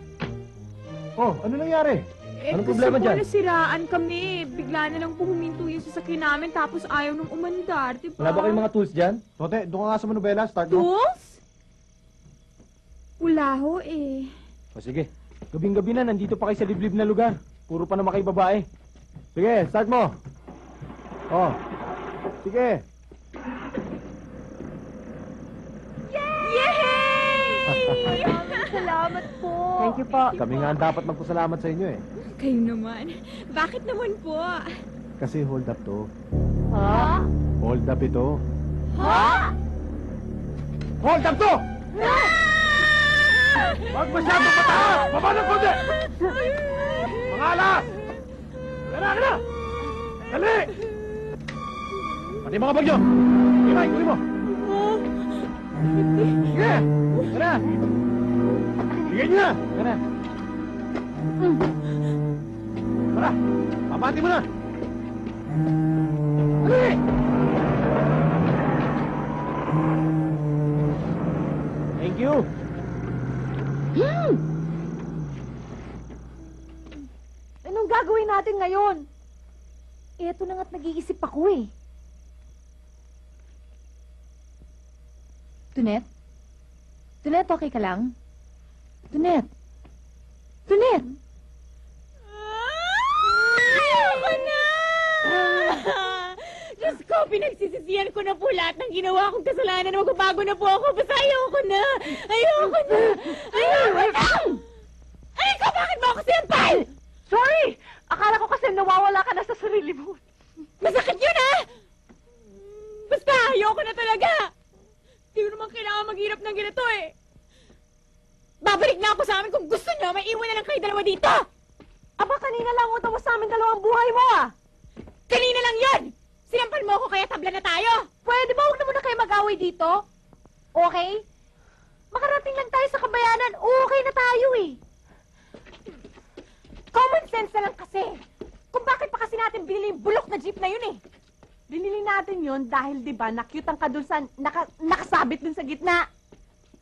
Oh, ano nangyari? Anong problema dyan? Nasiraan kami. Bigla na lang puhuminto yung sasakyan namin tapos ayaw nung umandar, diba? Wala ba kayong mga tools dyan? Tote, doon ka nga sa Manubela, start mo. Tools? Wala ho eh. O sige, gabing-gabi na, nandito pa kayo sa liblib na lugar. Puro pa naman kayo babae. Sige, start mo. Oh, sige. Yay! Salamat po. Thank you po. Kami nga ang dapat magpasalamat sa inyo eh. Kayo naman. Bakit naman po? Kasi hold up to. Ha? Hold up ito. Ha? Hold up to! Huwag masyadong mataas! Baba ng konti! Mga alas! Kaya! Dali! Pati mga bagyo! Imay, kunin mo! Sige! Tara! Bigyan niyo na! Tara. Tara! Papati mo na! Dali! Thank you. Anong gagawin natin ngayon? Eto na nga't nag-iisip ako eh. Tunet? Tunet, okay ka lang? Tunet? Tunet? Ayoko na! Diyos ko, pinagsisisihan ko na po lahat ng ginawa kong kasalanan na magbabago na po ako. Basta ayoko na! Ayoko na! Ayoko na! Ay, ikaw, bakit mo ako sinampal? Sorry! Akala ko kasi nawawala ka na sa sarili mo. Masakit yun, ha? Basta, ayoko na talaga! Hindi ko naman kailangan maghirap ng ganito, eh. Babalik na ako sa amin kung gusto nyo. May iwan na lang kayo dalawa dito. Aba, kanina lang utang mo sa amin dalawang buhay mo ah! Kanina lang yon. Sinampal mo ako kaya tabla na tayo. Pwede ba huwag na muna kayo mag-away dito? Okay? Makarating lang tayo sa kabayanan, okay na tayo eh. Common sense na lang kasi. Kung bakit pa kasi natin binili yung bulok na jeep na yun eh. Binili natin yun dahil di ba na-cute ang kadulsan, nakasabit dun sa gitna.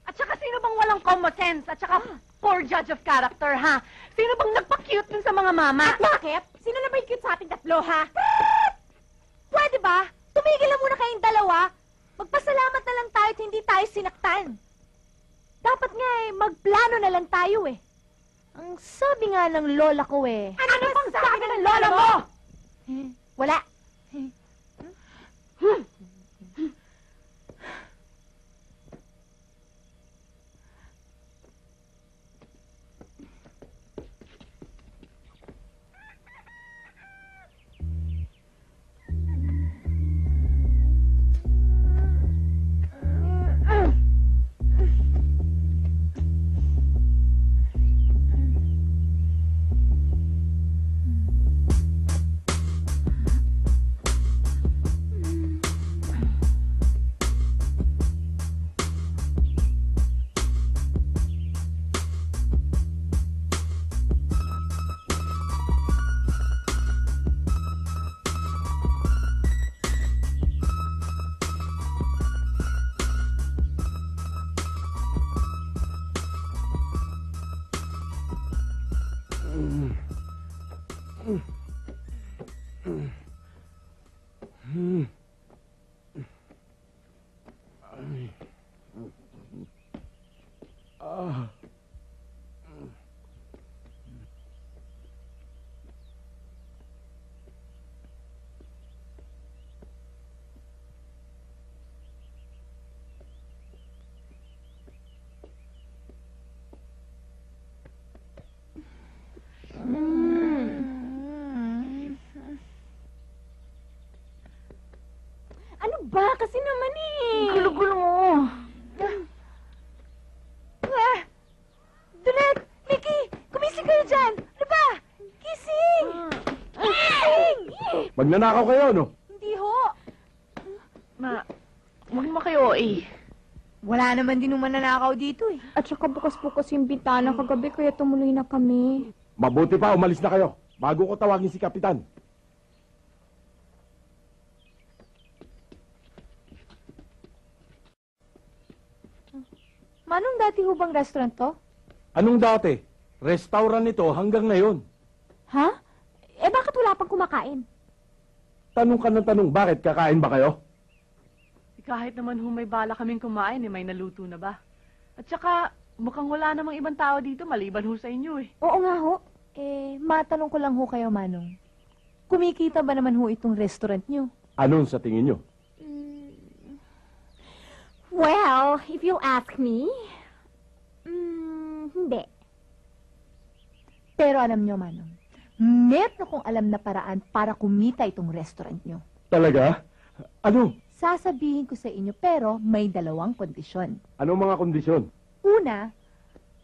At saka sino bang walang common sense? At saka poor judge of character, ha? Sino bang nagpa-cute dun sa mga mama? At bakit? Sino na ba yung cute sa ating tatlo, ha? Pwede ba? Tumigil na muna kayong dalawa. Magpasalamat na lang tayo at hindi tayo sinaktan. Dapat nga eh, magplano na lang tayo eh. Ang sabi nga ng lola ko eh. Ano pang sabi ng lola mo? Wala. Ano ba? Kasi naman eh. Gulo-gulo mo. Dulet! Mickey! Kumising kayo dyan! Ano ba? Kising! Kising! Magnanakaw kayo, no? Hindi ho. Huwag mo kayo eh. Wala naman din naman nanakaw dito eh. At saka bukas-bukas yung bintana kagabi kaya tumuloy na kami. Mabuti pa, umalis na kayo. Bago ko tawagin si Kapitan. Manong dati ho bang restaurant to? Anong dati? Restaurant ito hanggang ngayon. Ha? Eh bakit wala pang kumakain? Tanong ka ng tanong, bakit? Kakain ba kayo? Kahit naman ho may bala kaming kumain eh, may naluto na ba? At saka, mukhang wala namang ibang tao dito maliban ho sa inyo eh. Oo nga ho. Eh, matanong ko lang ho kayo, Manong. Kumikita ba naman ho itong restaurant nyo? Anong sa tingin nyo? Well, if you ask me, hindi. Pero alam nyo, Manong, meron akong alam na paraan para kumita itong restaurant nyo. Talaga? Ano? Sasabihin ko sa inyo, pero may dalawang kondisyon. Anong mga kondisyon? Una,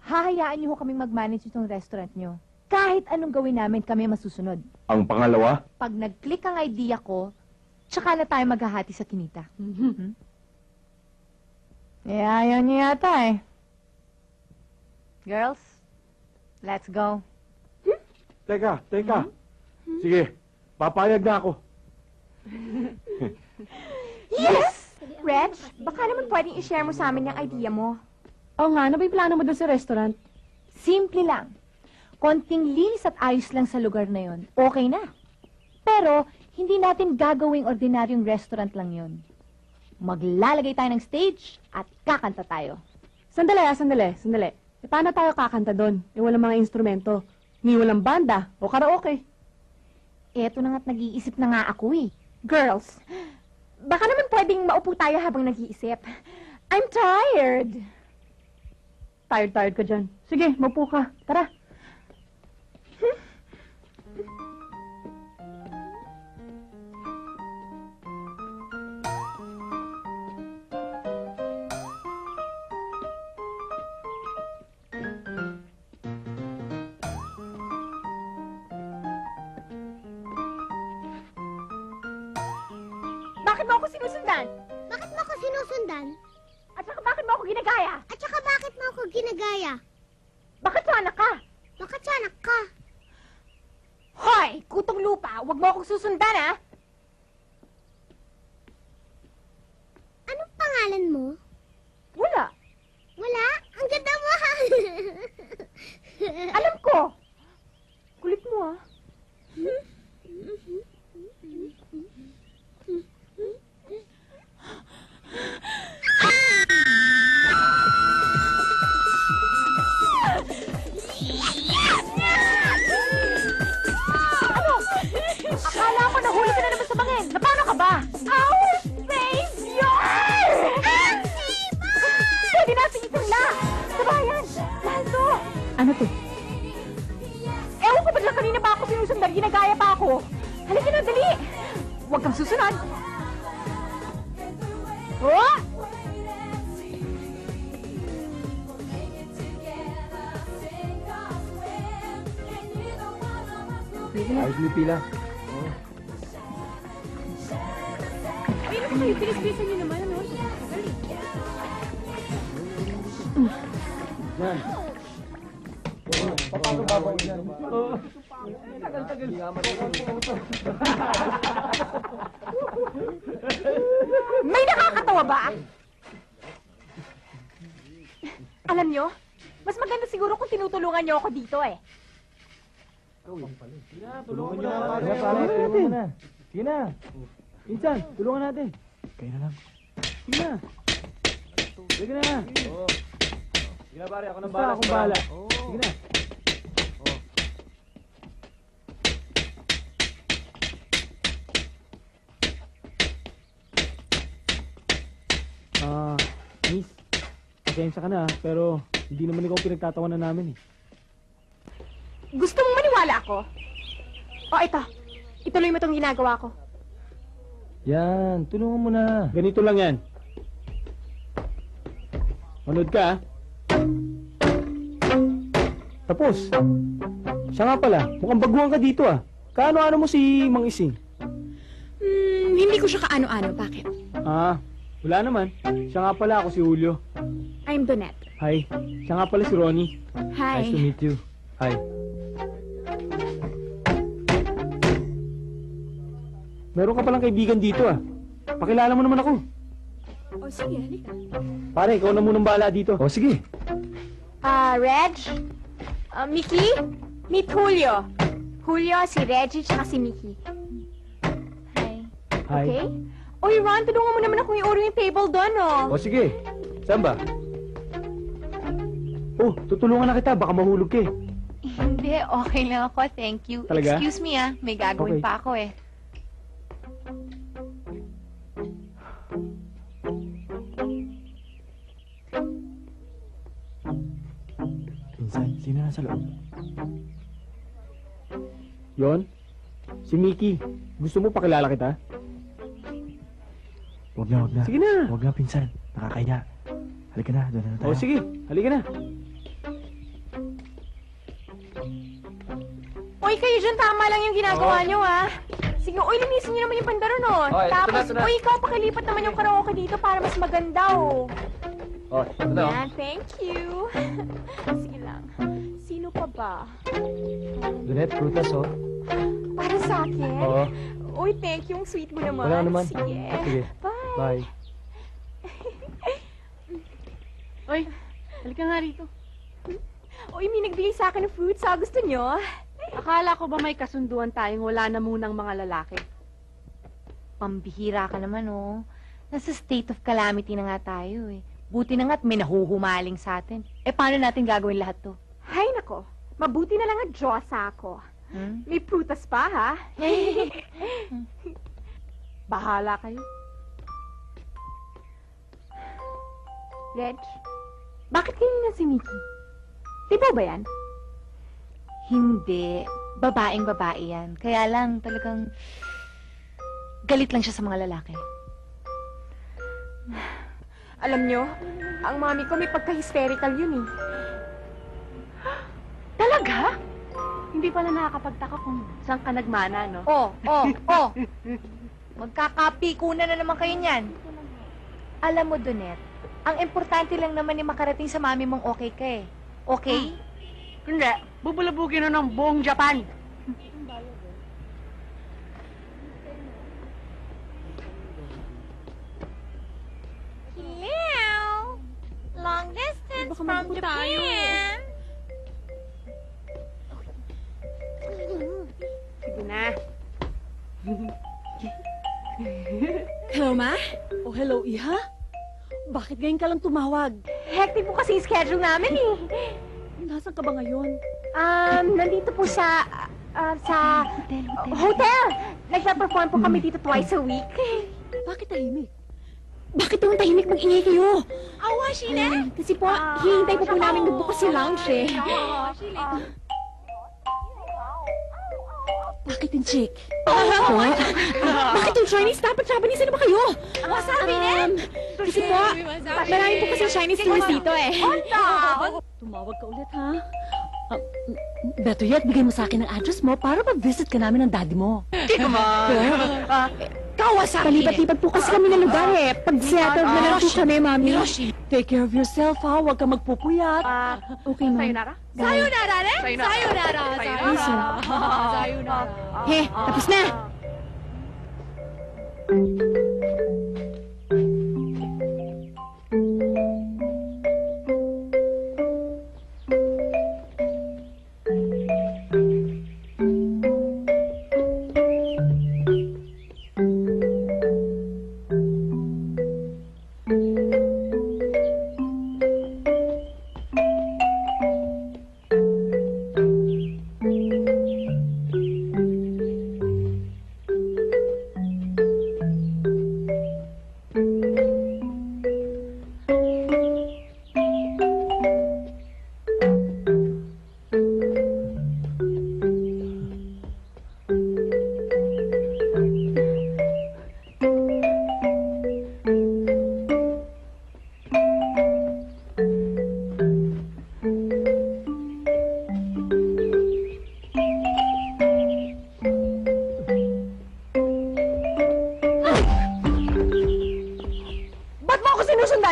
hahayaan nyo ho kaming mag-manage itong restaurant nyo. Kahit anong gawin namin, kami masusunod. Ang pangalawa? Pag nag-click ang idea ko, tsaka na tayo maghahati sa kinita. Eh, ayaw niyo yata eh. Girls, let's go. Teka. Sige, papayag na ako. Yes! Reg, baka naman pwedeng i-share mo sa amin yung idea mo. Oo nga, ano ba yung plano mo doon sa restaurant? Simple lang. Konting linis at ayos lang sa lugar na yon. Okay na. Pero, hindi natin gagawing ordinaryong restaurant lang yon. Maglalagay tayo ng stage at kakanta tayo. Sandali. E, paano tayo kakanta doon? E, walang mga instrumento. Ni walang banda o karaoke. Eto na nga't nag-iisip na nga ako eh. Girls, baka naman pwedeng maupo tayo habang nag-iisip. I'm tired. Tired ka dyan. Sige, maupo ka. Tara. bakit mo ako sinusundan? Bakit mo ako sinusundan? At saka bakit mo ako ginagaya? At saka bakit mo ako ginagaya? Bakit sana ka? Bakit sanak ka? Hoy! Kutong lupa! Huwag mo akong susundan, ha? Anong pangalan mo? Wala. Wala? Ang ganda mo! Alam ko! Kulit mo, ha? Ano? Akala ko nahuli ka na naman sa bangin. Napano ka ba? Our savior! Pwede natin itula! Sa bayan! Mahal to! Ano to? Ewan ko ba't lang kanina pa ako sinusundan, ginagaya pa ako. Halika na, dali! Huwag kang susunod! Oh! Ayos mo yung pila. Ay, ano kayo? Bilis-bilisan niyo naman, ano? Yan. Paano babaw yan? Tagal-tagal. May nakakatawa ba? Alam nyo, mas maganda siguro kung tinutulungan nyo ako dito eh. Tulungan nyo na, pare. Tulungan na. Sige na. Insan, tulungan natin. Kayo na lang. Sige na. Sige na. Sige na, pare. Ako nang bahala. Akong bahala. Sige na. Miss, pasensya ka na, pero hindi naman ikaw pinagtatawanan namin eh. Gusto mong maniwala ako? O ito, ituloy mo itong ginagawa ko. Yan, tulungan mo na. Ganito lang yan. Manood ka, ah. Tapos. Siya nga pala, mukhang baguhan ka dito, ah. Kaano-ano mo si Mang Ising? Hindi ko siya kaano-ano. Bakit? Ah, wala naman. Siya nga pala, ako si Julio. I'm Donette. Hi. Siya nga pala si Ronnie. Hi. Nice to meet you. Hi. Meron ka palang kaibigan dito, ah. Pakilala mo naman ako. O sige, halika. Pare, ikaw na munang bahala dito. O, sige. Reg? Mickey? Meet Julio. Julio, si Reggie, tsaka si Mickey. Hi. Hi. Okay? Oy, Ron, tulungan mo naman akong i-order yung table doon, oh. O, sige. Saan ba? Oh, tutulungan na kita. Baka mahulog ka eh. Hindi, okay lang ako. Thank you. Talaga? Excuse me may gagawin Okay. pa ako eh. Pinsan, sino nasa loob? Yon? Si Mickey. Gusto mo pakilala kita? Huwag na, huwag na. Sige na. Huwag na, pinsan. Nakakahiya. Halika na, doon na tayo. O, sige. Halika na. Uy, kayo dyan, tama lang yung ginagawa nyo, ha? Sige, uy, linisin nyo naman yung pandaron, oh. Oh, ito Tapos, na, ito na. uy, ikaw, pakilipat naman yung karaoke dito para mas maganda, oh. O, ito na. Yan, thank you. Sige lang. Sino pa ba? Donette, prutas, oh. Para sa akin? Oo. Uy, thank you. Ang sweet mo naman. Wala naman. Sige. Sige. Bye. Bye. Uy, halika nga rito. Uy, may nagbili sa akin ng fruits, ha? Gusto nyo? Akala ko ba may kasunduan tayong wala na munang mga lalaki? Pambihira ka naman, oh. Nasa state of calamity na nga tayo, eh. Buti na nga't may nahuhumaling sa atin. Eh, paano natin gagawin lahat to? Hay nako, mabuti na lang at Diyosa ako. May prutas pa, ha? Bahala kayo. Reg, bakit kanina si Mickey? Tipo ba yan? Hindi. Babaeng babae yan. Kaya lang talagang galit lang siya sa mga lalaki. Alam nyo, ang mami ko may pagka-hysterical yun, eh. Talaga? Hindi pala nakakapagtaka kung saan ka nagmana, no? Oh. Magkakapikunan na naman kayo niyan. Alam mo, Donet, ang importante lang naman ni makarating sa mami mong okay ka eh. Okay? Hindi. Bubulabugin na ng buong Japan. Hello! Long distance Baka from mabuko tayo. Japan! Sige na. Hello, Ma? Oh, hello, Iha? Bakit ngayon ka lang tumawag? Hectic po kasi yung schedule namin eh. Nasaan ka ba ngayon? Nandito po sa hotel. Nagpa-perform po kami dito twice a week. Bakit tahimik? Bakit naman tahimik mag-ingay kayo? Awa, Sheila? Kasi po, hihintay po namin magbukas yung lounge eh. Bakit yung chick? Bakit yung Chinese? Dapat Japanese na ba kayo? Wasabi na? Kasi po, marami po kasi Chinese tourists dito eh. Tumawag ka ulit, ha? Better yet, bigay mo sa akin ang address mo para ma-visit ka namin ng daddy mo. Palipat-lipat po kasi kami ng lugar eh. Pag-settle na lang po kami, mami. Take care of yourself, ha? Huwag ka magpupuyat. Okay, ma'am. Sayonara? Sayonara rin? Sayonara! Sayonara. He, tapos na.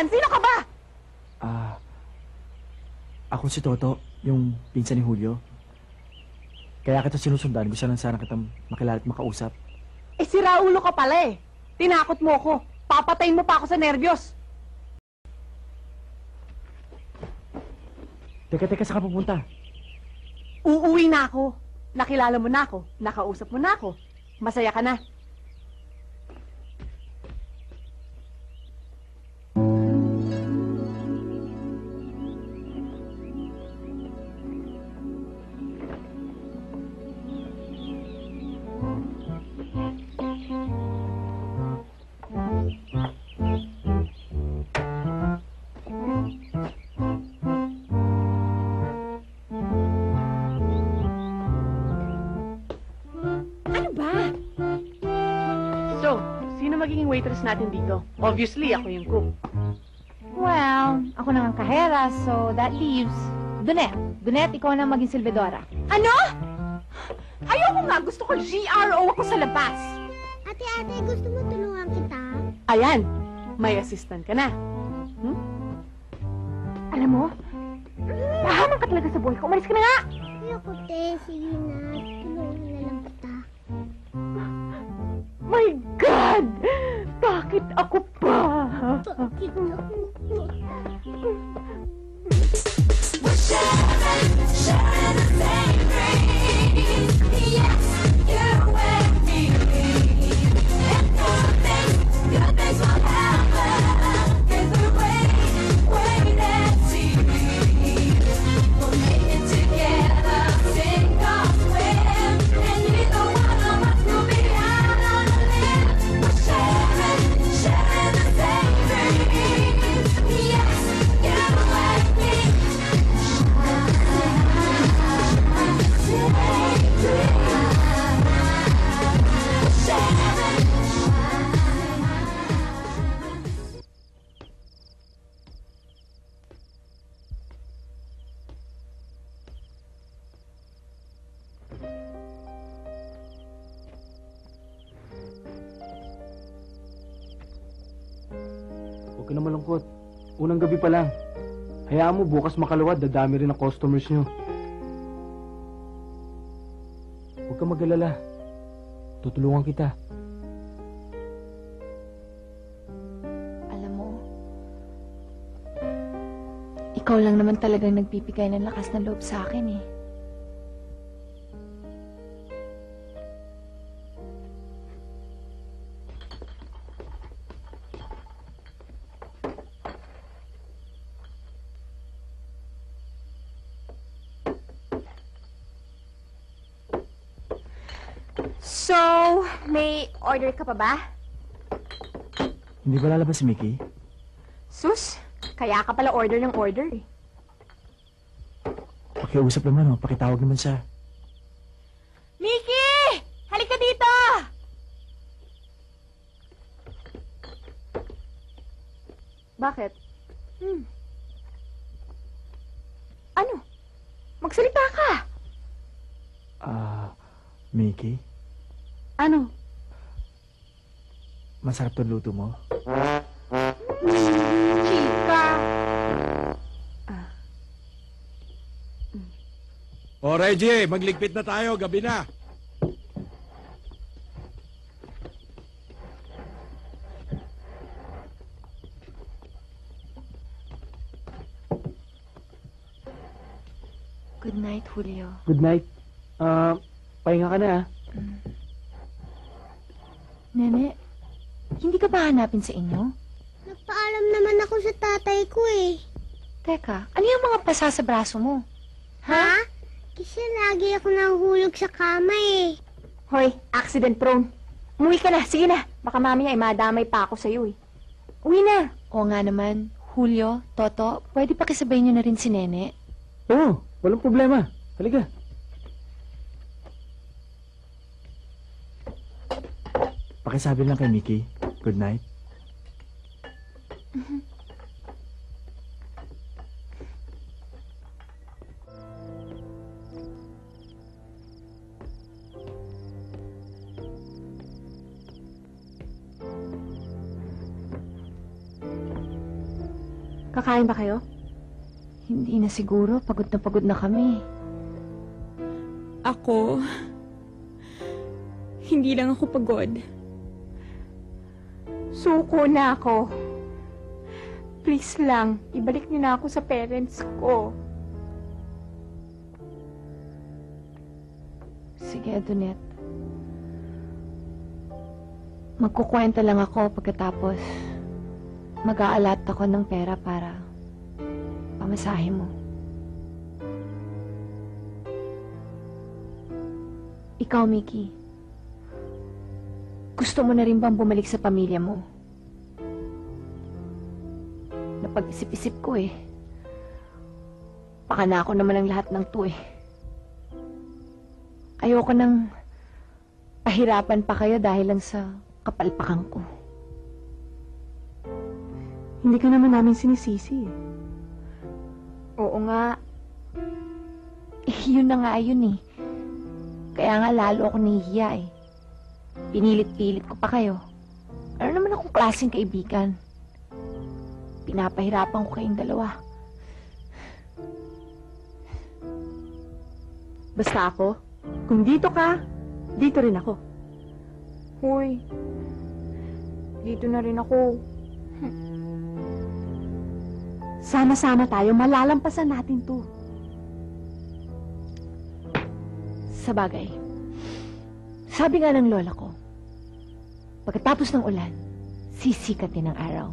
Sino ka ba? Ako si Toto, yung pinsan ni Julio. Kaya kita sinusundan, gusto lang sana kitang makilala at makausap. Eh, si Raulo ka pala eh. Tinakot mo ako. Papatayin mo pa ako sa nervyos. Teka, saan ka pupunta? Uuwi na ako. Nakilala mo na ako. Nakausap mo na ako. Masaya ka na. Magiging waitress natin dito. Obviously, ako yung cook. Well, ako nang kahera, so that leaves Donet. Donet, ikaw na maging silbidora. Ano? Ayoko nga. Gusto ko GRO ako sa labas. Ate, gusto mo tulungan kita? Ayan. May assistant ka na. Hmm? Alam mo, pahaman ka talaga sa buhay ko. Umalis ka na nga! Ayoko, te. Sige na. Tulungan na lang kita. My God! Bakit ako pa? Bakit ako pa? Sharing ka na malungkot. Unang gabi pa lang. Hayaan mo, bukas makalawad, dadami rin ang customers nyo. Huwag ka mag-alala. Tutulungan kita. Alam mo, ikaw lang naman talagang nagbibigay ng lakas na loob sa akin eh. So, may order ka pa ba? Hindi ba lalabas si Mickey? Sus, kaya ka pala order ng order eh. Pakiusap naman, pakitawag naman siya. Mickey! Halika dito! Bakit? Ano? Magsalita ka! Mickey? Ano? Masarap tong luto mo? Chika! O, Reggie, magligpit na tayo. Gabi na. Good night, Julio. Good night. Pahinga ka na, ah. Nene, hindi ka ba hanapin sa inyo? Nagpaalam naman ako sa tatay ko eh. Teka, ano yung mga pasa sa braso mo? Ha? Kasi lagi ako nahuhulog sa kama eh. Hoy, accident prone. Umuwi ka na, sige na. Baka mamaya ay madamay pa ako sa'yo eh. Uwi na. Oo nga naman. Julio, Toto, pwede pakisabay niyo na rin si Nene? Oo, walang problema. Halika. Pakisabi lang kay Mickey. Good night. Kakain ba kayo? Hindi na siguro. Pagod na kami. Ako, hindi lang ako pagod. Suko na ako. Please lang, ibalik niyo na ako sa parents ko. Sige, Adonet. Magkukwenta lang ako pagkatapos mag-aalat ako ng pera para pamasahe mo. Ikaw, Mickey, gusto mo na rin bang bumalik sa pamilya mo? Napag-isip-isip ko eh. Baka na ako naman ang lahat ng to eh. Ayoko nang pahirapan pa kayo dahil lang sa kapalpakan ko. Hindi ka naman namin sinisisi eh. Oo nga. Yun na nga yun eh. Kaya nga lalo ako nahihiya eh. Pinilit-pilit ko pa kayo. Ano naman akong klaseng kaibigan? Pinapahirapan ko kayong dalawa. Basta ako, kung dito ka, dito rin ako. Hoy, dito na rin ako. Sama-sama tayo, malalampasan natin to. Sa bagay, sabi nga ng lola ko, pagkatapos ng ulan, sisikatin ang araw.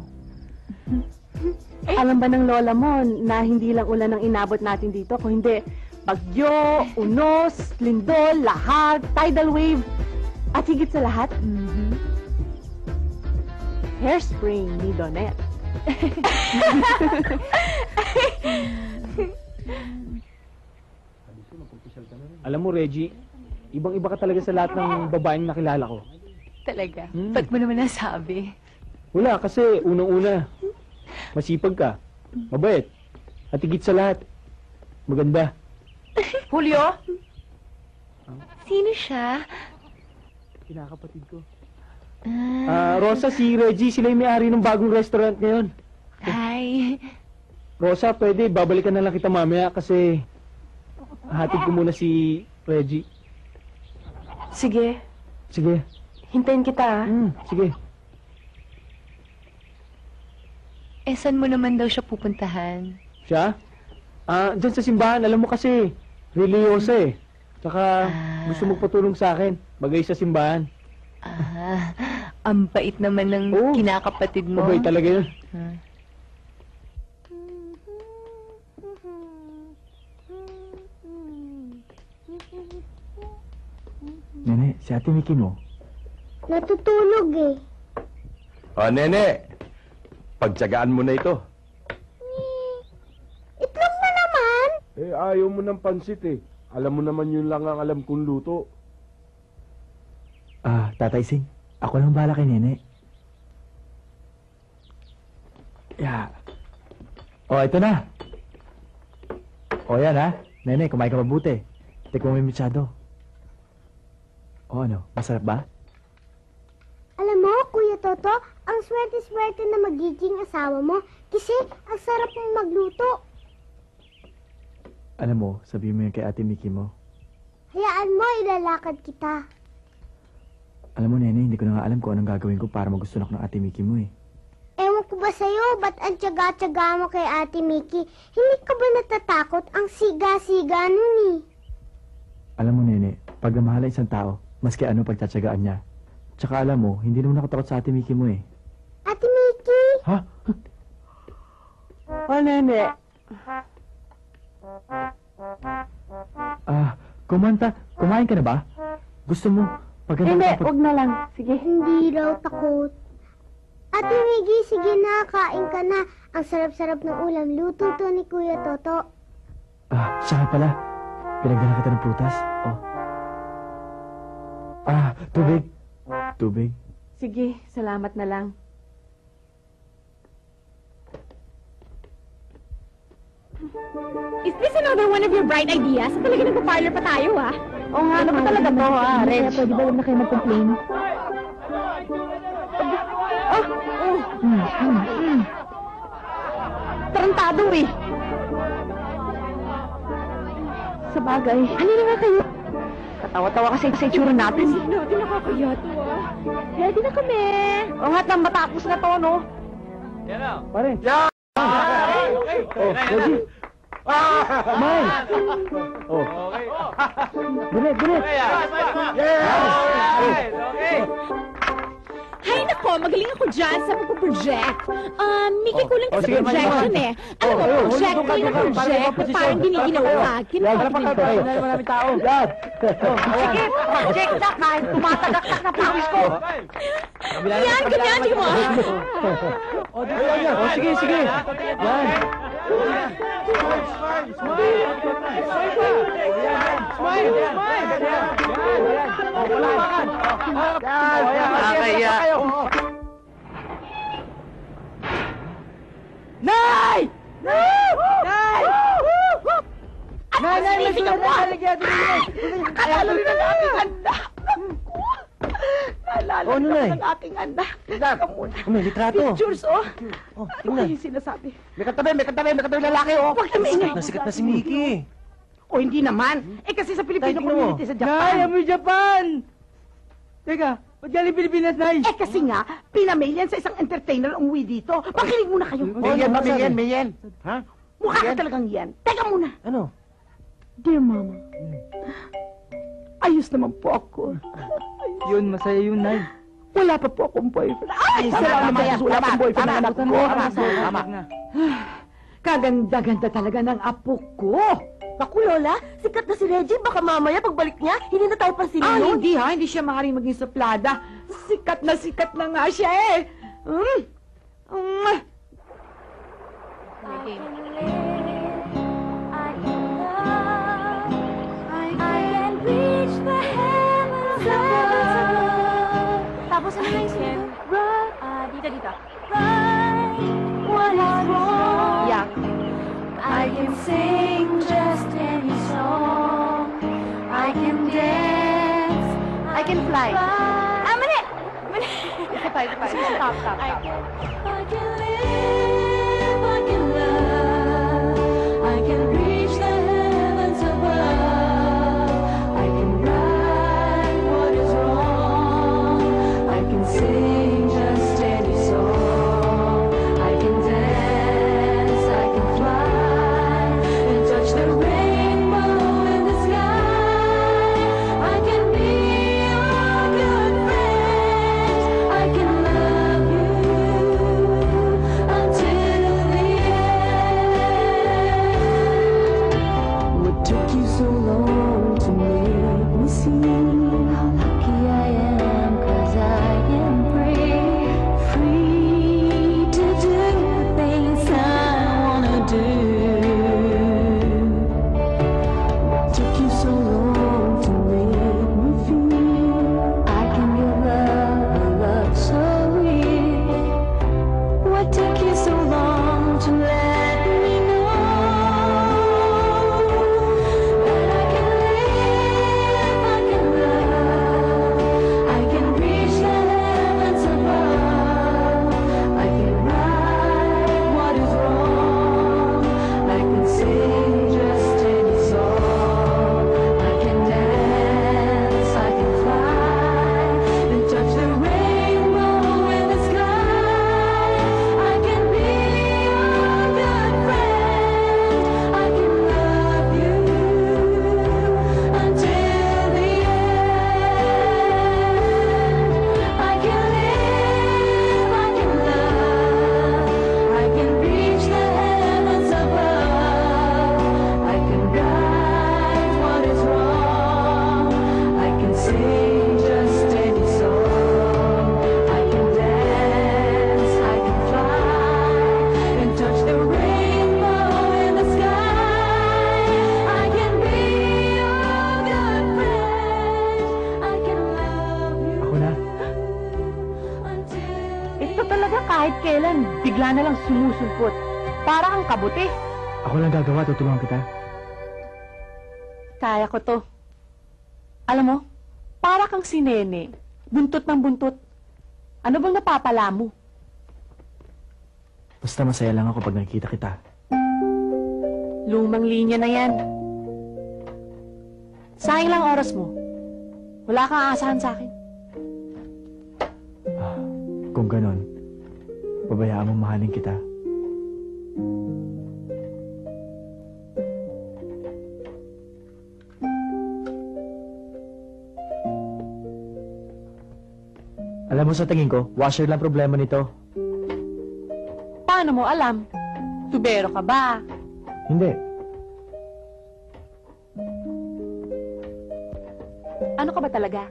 Alam ba ng lola mo na hindi lang ulan ang inabot natin dito, kung hindi bagyo, unos, lindol, lahag, tidal wave, at higit sa lahat, hairspray ni Donette. Alam mo, Reggie, ibang-iba ka talaga sa lahat ng babaeng nakilala ko. Talaga? Ba't mo naman nasabi? Wala, kasi unang-una, masipag ka, mabait, at higit sa lahat, maganda. Julio? Sino siya? Kinakapatid ko. Rosa, si Reggie, sila yung may-ari ng bagong restaurant ngayon. Hi. Rosa, pwede, babalikan na lang kita mamaya kasi hatid ko muna si Reggie. Sige, Sige. hintayin kita. Sige. Saan mo naman daw siya pupuntahan? Siya? Dyan sa simbahan, alam mo kasi, religyosa eh. Tsaka gusto magpatulong sa akin, bagay sa simbahan. Ang bait naman ng kinakapatid mo. Mabait talaga yun. Nene, si Ate Mickey mo. Natutulog eh. O, Nene, pagtsagaan mo na ito. Itlog na naman. Eh, ayaw mo ng pansit eh. Alam mo naman yun lang ang alam kong luto. Tatay Sing, ako lang bahala kay Nene. Ito na. Yan ha. Nene, kumain ka mabuti. Tikman mo yung mitsado. Ano? Masarap ba? Alam mo, Kuya Toto, ang swerte-swerte na magiging asawa mo kasi ang sarap mong magluto. Alam mo, sabihin mo yan kay Ate Mickey mo. Hayaan mo, ilalakad kita. Alam mo, Nene, hindi ko na nga alam kung anong gagawin ko para magustuhan ako ng Ate Mickey mo eh. Ewan ko ba sa'yo, ba't ang tiyaga-tiyaga mo kay Ate Mickey? Hindi ka ba natatakot? Ang siga-siga nun eh. Alam mo, Nene, pag namahal ang isang tao, maski ano pagtsatsagaan niya. Tsaka alam mo, hindi naman ako takot sa Ate Mickey mo eh. Ate Mickey? Ha? Nene. Kumain ka na ba? Gusto mo? Hindi, wag na lang. Sige. Hindi raw takot. Ate Mickey, sige na, kain ka na. Ang sarap-sarap ng ulam. Luto to ni Kuya Toto. Siya nga pala. Pinagdala kita ng prutas. Tubig. Tubig. Sige, salamat na lang. Is this another one of your bright ideas? Talaga nagpa-parlor pa tayo, ha? Oo nga, ano ba talaga to, Reg? Kaya pwede ba huwag na kayo mag-complain? Tarantado eh. Sa bagay. Halina nga kayo. Katawa-tawa kasi sa itsura natin. Hindi natin nakakaya to, ah. Ready na kami. O nga, nang matapos na to, no? Pare. Reggie. Kumain. Bilit. Hay nako, magaling ako dyan sa pagpo-project. Mickey, kulang ka sa projection eh. Alam mo, project ko yung project na parang giniginaw sa akin. Maraming tao. Yan. Sige, project na kahit tumatagaktak na pawis ko. Yan, ganyan, di mo? Sige. Yan. Nay! Kalalo rin ang aking anak. Naalala Ano, Nay? ng aking anak. Teka muna. May litrato. Pictures, oh. tingnan. Ano yung sinasabi? May katabi lalaki, oh. Huwag na maingay. Sikat na si Mickey. O hindi naman. Kasi sa Pilipino Tingnan mo. community sa Japan. Amoy Japan! Teka, ba't galing Pilipinas, Nay? Kasi nga, pinamail yan sa isang entertainer ang uwi dito. Pakinig muna kayo. May yan. Ha? Mukha ka talagang yan. Teka muna. Ano? Dear Mama, ayos naman po ako. Yun, masaya yun, Nay. Wala pa po akong boyfriend. Ay, salamat naman kasi wala akong boyfriend ng anak ko. Tama. Kaganda-ganda talaga ng apo ko. Naku, Lola, sikat na si Reggie. Baka mamaya pagbalik niya, hindi na tayo pansinin yun. Hindi ha. Hindi siya maaaring maging suplada. Sikat na nga siya eh. Tapos ano na yung sin? Dito. Yeah. I can sing just any song. I can dance. I can fly. Mali! Stop. I can live na lang sumusulpot. Para kang kabuti. Ako lang gagawa, tutulungan kita. Kaya ko to. Alam mo, para kang si Nene. Buntot ng buntot. Ano bang napapala mo? Basta masaya lang ako pag nakikita kita. Lumang linya na yan. Sayang lang oras mo. Wala kang aasahan sa akin. Kung ganon, babayaan mo mahalin kita. Alam mo, sa tingin ko, washer lang problema nito. Paano mo alam? Tubero ka ba? Hindi. Ano ka ba talaga?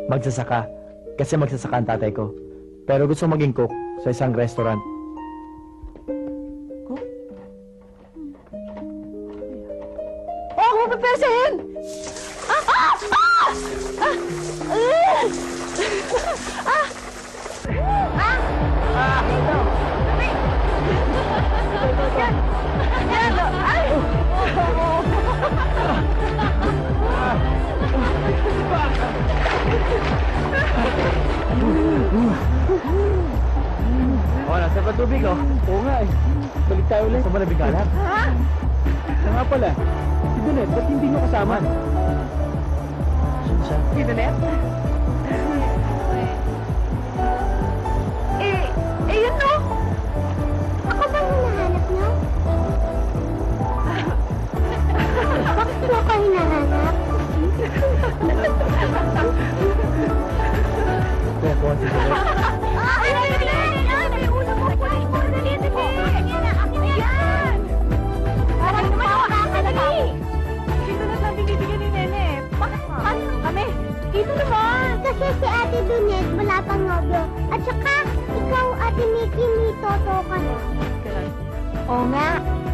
Magsasaka. Kasi magsasaka ang tatay ko. Pero gusto maging cook sa isang restaurant. Cook? Oh, ako mapapesahin! Ah! Ah! Ah! Ah! Ah! Ah! Ah! Ito! Yan! Yan! Ay! Oh, nasa pa tubig, oh. Oo nga, eh. Balik tayo ulit. Sa malabing galak. Ha? Siya nga pala. Si Donet, ba't hindi nyo kasama? Siya. Si Donet? Yun no? Ako ba yung hinahanap niyo? Bakit mo ako hinahanap? Kaya po, si Donet. May ulo mo! Kulit mo! Dali! Akin na! Akin na yan! Parang naman ako kakalagi! Dito na lang binibigyan ni Nene. Bakit? Ano kami? Dito naman! Kasi si Ate Dunet wala pang nobyo. At saka, ikaw, Ate Mickey, may toto ka na. Oo nga.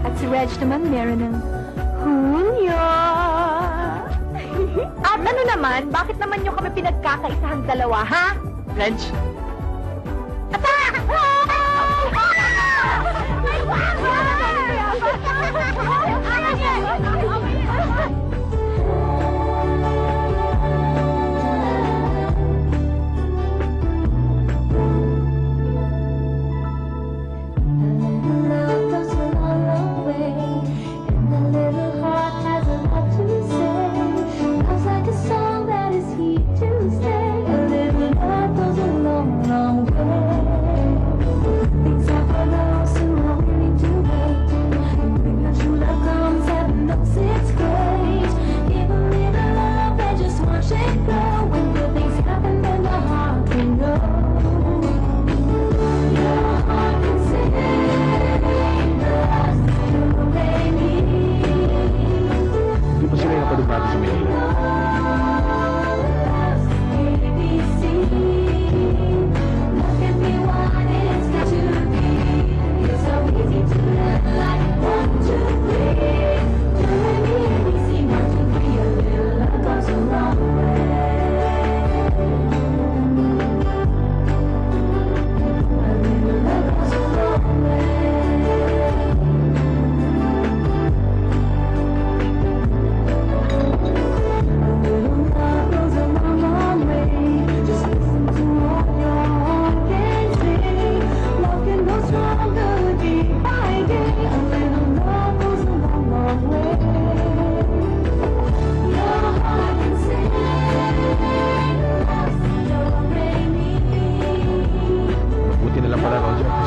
At si Reg naman meron ng Hunyo. At ano naman? Bakit naman yung kami pinagkakaisahang dalawa, ha? Reg? Ata! Ay, wag!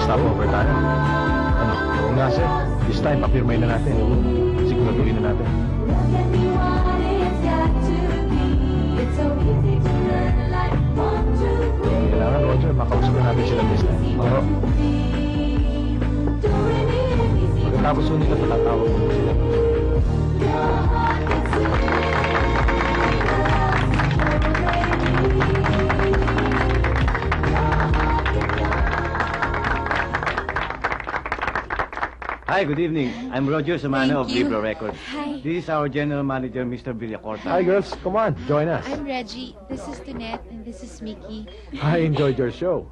Stopover tayo. Ano? Oo nga, sir. This time, papirmay na natin. Siguraduhin na natin. Kailangan, Roger, makausap na natin sila this time. Oo. Pagkatapos ho nila, patatawag mo sila. Hi, good evening. I'm Roger Samano of Thank you. Libra Records. Hi. This is our general manager, Mr. Villacorta. Hi, girls. Come on, join us. I'm Reggie. This is Tonette, and this is Mickey. I enjoyed your show.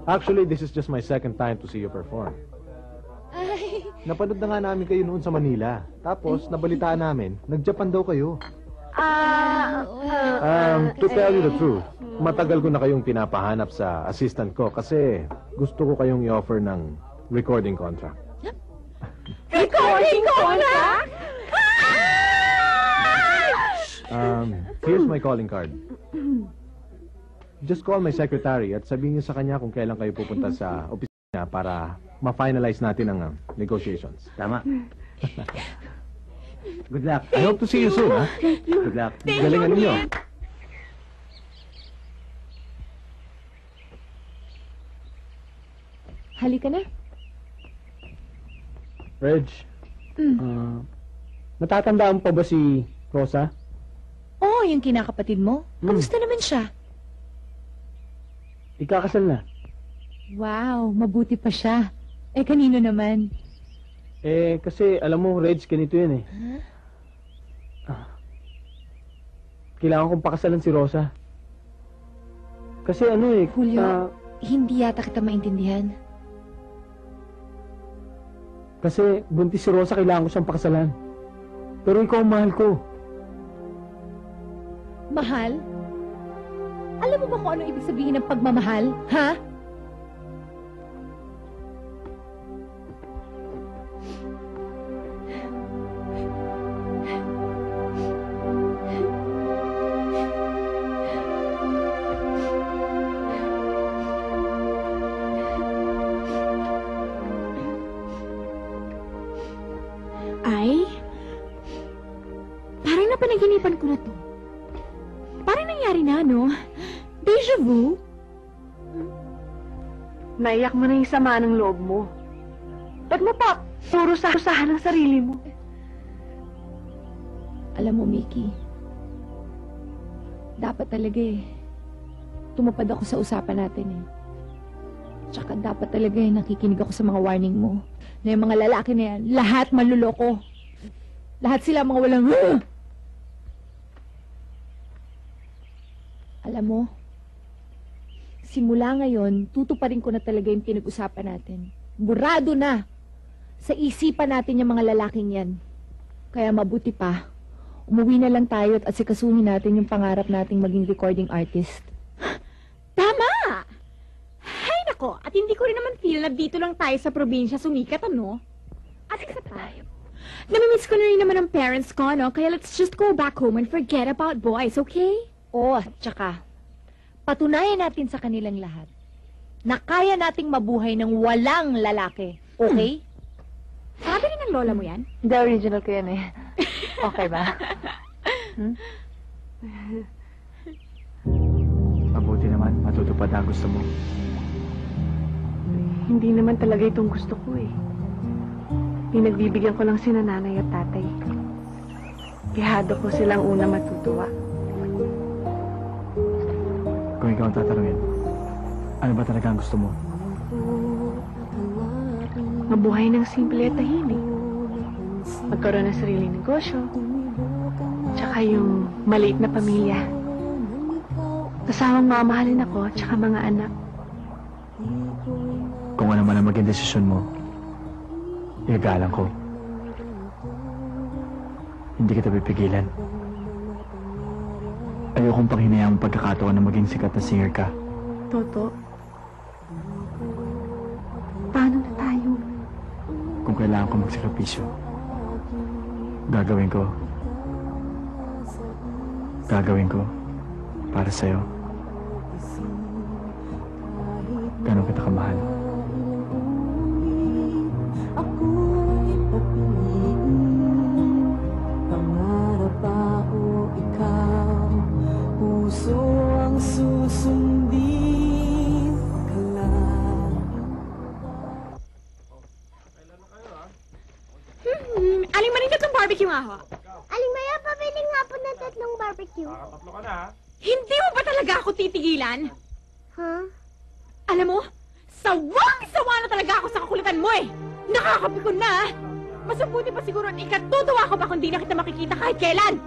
Actually, this is just my second time to see you perform. Ay, Napanood na nga namin kayo noon sa Manila. Tapos, nabalitaan namin, nag-Japan daw kayo. To tell you the truth, matagal ko na kayong pinapahanap sa assistant ko kasi gusto ko kayong i-offer ng recording contract. recording contract? Here's my calling card. Just call my secretary at sabihin niyo sa kanya kung kailan kayo pupunta sa opisina para ma-finalize natin ang negotiations. Tama. Good luck. I hope to see you soon, ha? Good luck. Galingan ninyo. Halika na. Reg, natatandaan pa ba si Rosa? Oo, yung kinakapatid mo. Kamusta naman siya? Ikakasal na. Wow, mabuti pa siya. Eh, kanino naman? Kasi alam mo, Reg, ganito yan eh. Kailangan kong pakasalan si Rosa. Kasi Julio, hindi yata kita maintindihan. Kasi buntis si Rosa, kailangan ko siyang pakasalan. Pero ikaw ang mahal ko. Mahal? Alam mo ba kung ano ibig sabihin ng pagmamahal? Ha? Ay, parang napanaginipan ko na to. Parang nangyari na, no? Deja vu? Naiyak mo na yung sama ng loob mo. Ba't mo pa puro sasahan ang sarili mo? Alam mo, Mickey, dapat talaga tumupad ako sa usapan natin Tsaka dapat talaga nakikinig ako sa mga warning mo. Na yung mga lalaki na yan, lahat manluloko. Lahat sila mga walang... Alam mo, simula ngayon, tutuparin ko na talaga yung pinag-usapan natin. Burado na sa isipan natin yung mga lalaking yan. Kaya mabuti pa, umuwi na lang tayo at asikasuhin natin yung pangarap nating maging recording artist. Tama! Hay nako, at hindi ko rin naman feel na dito lang tayo sa probinsya sumikat, ano? At isa pa, namimiss ko na rin naman ang parents ko, no? Kaya let's just go back home and forget about boys, okay? Tsaka, patunayan natin sa kanilang lahat na kaya nating mabuhay ng walang lalaki, okay? Sabi rin ng lola mo yan? The original ko yan Okay ba? Mabuti naman, matutupad ang gusto mo. Hindi naman talaga itong gusto ko Pinagbibigyan ko lang sina nanay at tatay. Kihado ko silang una matutuwa. Kung ikaw ang tatanungin, ano ba talaga ang gusto mo? Mabuhay ng simple at tahimik. Magkaroon ng sariling negosyo. Tsaka yung maliit na pamilya. Kasamang mamahalin ako, tsaka mga anak. Kung ano man ang maging desisyon mo, igagalang ko. Hindi kita pipigilan. Ayokong panghinayang pagkakataon na maging sikat na singer ka. Toto, paano na tayo? Kung kailangan ko magsakripisyo, gagawin ko. Gagawin ko para sa'yo. Ganon kita kamahal. Aling manindag ng barbecue nga ho. Aling Maya, pabiling nga po ng 3 barbecue. Tatlo ka na, ha? Hindi mo ba talaga ako titigilan? Huh? Alam mo, sawang-sawa na talaga ako sa kakulitan mo Nakakapikon na Mas mabuti pa siguro at ikatutuwa ko pa kung di na kita makikita kahit kailan.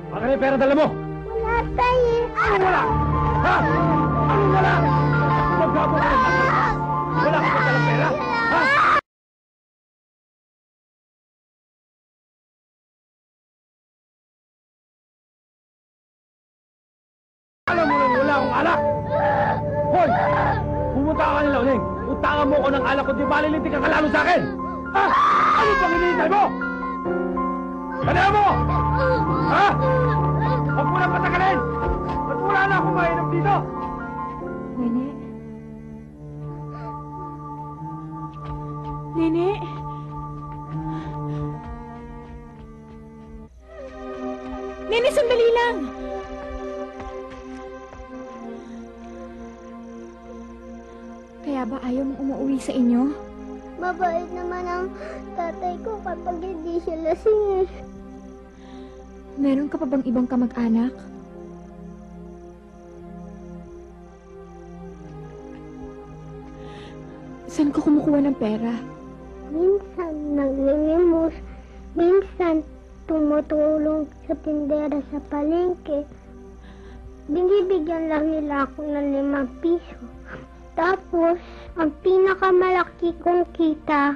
Akin yung pera dala mo! Wala tayo. Ano wala? Ha? Ano wala? Magkabo ka rin. Wala ka pa dalang pera? Ha? Alam mo lang wala akong alak! Hoy! Pumunta ka kanila uling! Utangan mo ko ng alak ko, di malilintik ka kalalo sa akin! Ha? Ano bang hinihintay mo? Ano mo? Ha? Huwag mo nang patagalin! At wala na akong mainom dito! Nene? Nene? Nene, sandali lang! Kaya ba ayaw mong umuwi sa inyo? Mabait naman ang tatay ko kapag hindi siya lasing eh. Meron ka pa bang ibang kamag-anak? Saan ka kumukuha ng pera? Minsan naglilimos, minsan tumutulong sa tindera sa palengke. Binibigyan lang nila ako ng 5 piso. Tapos, ang pinakamalaki kong kita,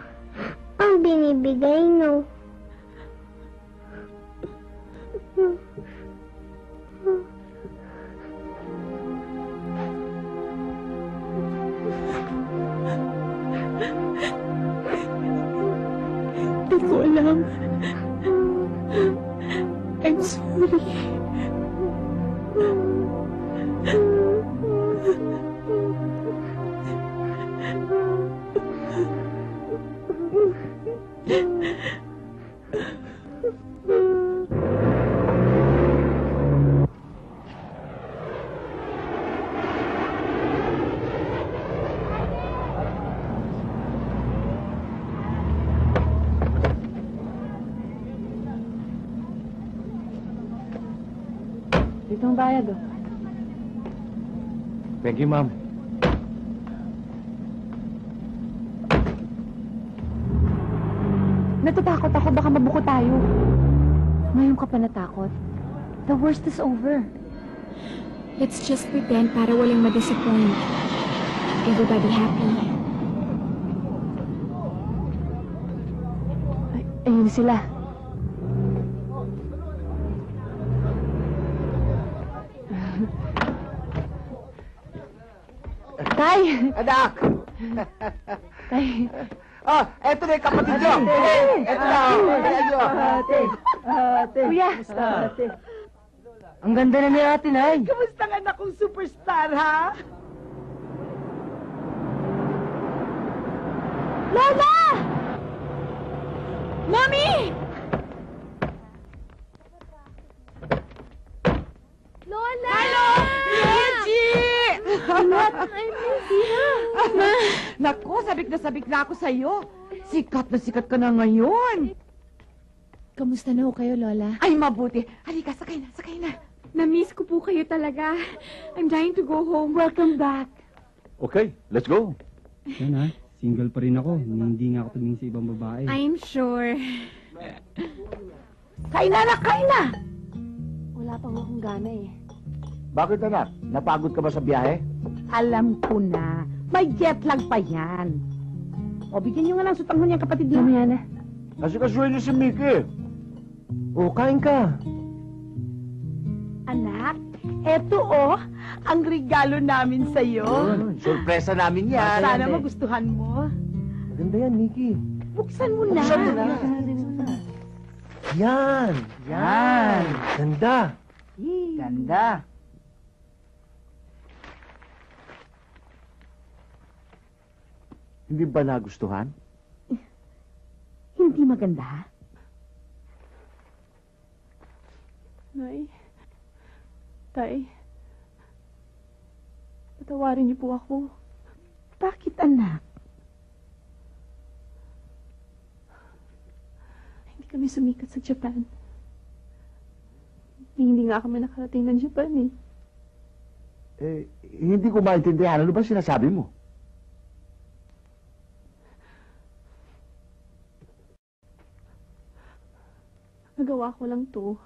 ang binibigay nyo. Hindi ko alam. I'm sorry. Dito ang bayad, oh. Thank you, ma'am. Natatakot ako, baka mabuko tayo. Ngayon ka pa natakot. The worst is over. Let's just pretend para walang ma-disappoint. Everybody happy. Ayun sila. Tay! Anak! Tay! Ah, eto na yung kapatid nyo! Eto na! Ate! Kuya! Ate! Ang ganda na ni ate, Nay! Kamusta ang anak kong superstar, ha? Lola! Mommy! Lola! Hello! Reggie! Anak, I miss you. Naku, sabik na ako sa'yo. Sikat na sikat ka na ngayon. Kamusta na ho kayo, Lola? Ay, mabuti. Halika, sakay na. Na-miss ko po kayo talaga. I'm dying to go home. Welcome back. Okay, let's go. Yan ha, single pa rin ako. Hindi nga ako tumingin sa ibang babae. I'm sure. Kain na, anak! Kain na! Wala pang akong gana eh. Bakit, anak? Napagod ka ba sa biyahe? Alam ko na. May jet lag pa yan. O, bigyan nyo nga ng sutanghon niyang kapatid niyo. Mamaya na. Kasi kasuhin niyo si Mickey. O, kain ka. Anak, eto ang regalo namin sa'yo. Sorpresa namin yan. Sana magustuhan mo. Maganda yan, Mickey. Buksan mo na. Buksan mo na. Yan. Yan. Ganda. Ganda. Hindi ba nagustuhan? Hindi maganda. Nay, Tay, patawarin niyo po ako. Bakit, anak? Hindi kami sumikat sa Japan. Hindi nga kami nakarating ng Japan eh. Hindi ko maintindihan. Ano ba sinasabi mo? Nagawa ko lang to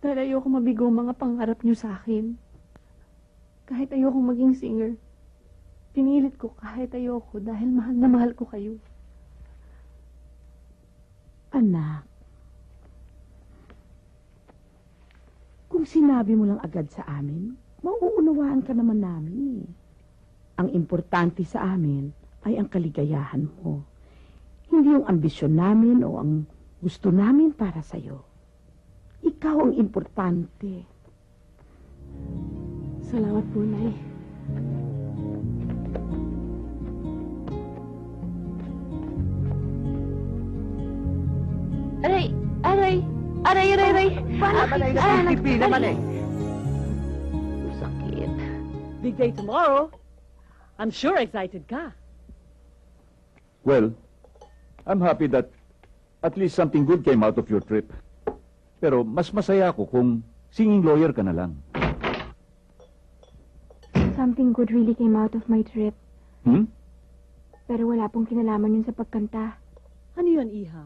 Dahil ayoko mabigo ang mga pangarap niyo sa akin. Kahit ayoko maging singer, pinilit ko kahit ayoko dahil mahal na mahal ko kayo. Anak, kung sinabi mo lang agad sa amin, mauunawaan ka naman namin eh. Ang importante sa amin ay ang kaligayahan mo. Hindi yung ambisyon namin o ang gusto namin para sa'yo. Ikaw ang importante. Salamat po, Nay. Aray! Aray! Aray, aray, aray! Naman ay nagtipi naman eh. Sakit. Big day tomorrow. I'm sure excited ka. Well, I'm happy that at least something good came out of your trip. Pero mas masaya ako kung singing lawyer ka na lang. Something good really came out of my trip. Hmm? Pero wala pong kinalaman yun sa pagkanta. Ano yun, Iha?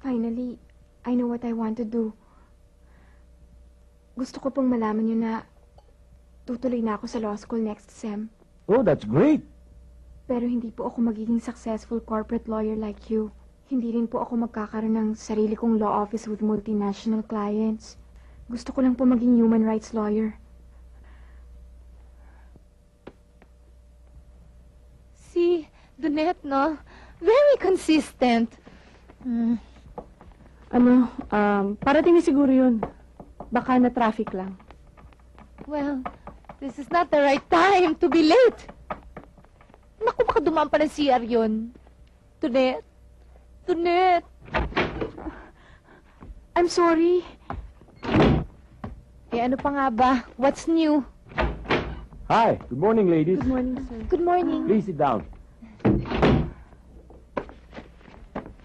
Finally, I know what I want to do. Gusto ko pong malaman yun na tutuloy na ako sa law school next sem. Oh, that's great. Pero hindi po ako magiging successful corporate lawyer like you. Hindi rin po ako magkakaroon ng sarili kong law office with multinational clients. Gusto ko lang po maging human rights lawyer. Si Donette, no? Very consistent. Parating na siguro yun. Baka na traffic lang. Well, this is not the right time to be late. Naku, baka dumaan pa ng CR yun. Donette? Donette? I'm sorry. Eh, ano pa nga ba? What's new? Hi, good morning, ladies. Good morning, sir. Good morning. Please sit down.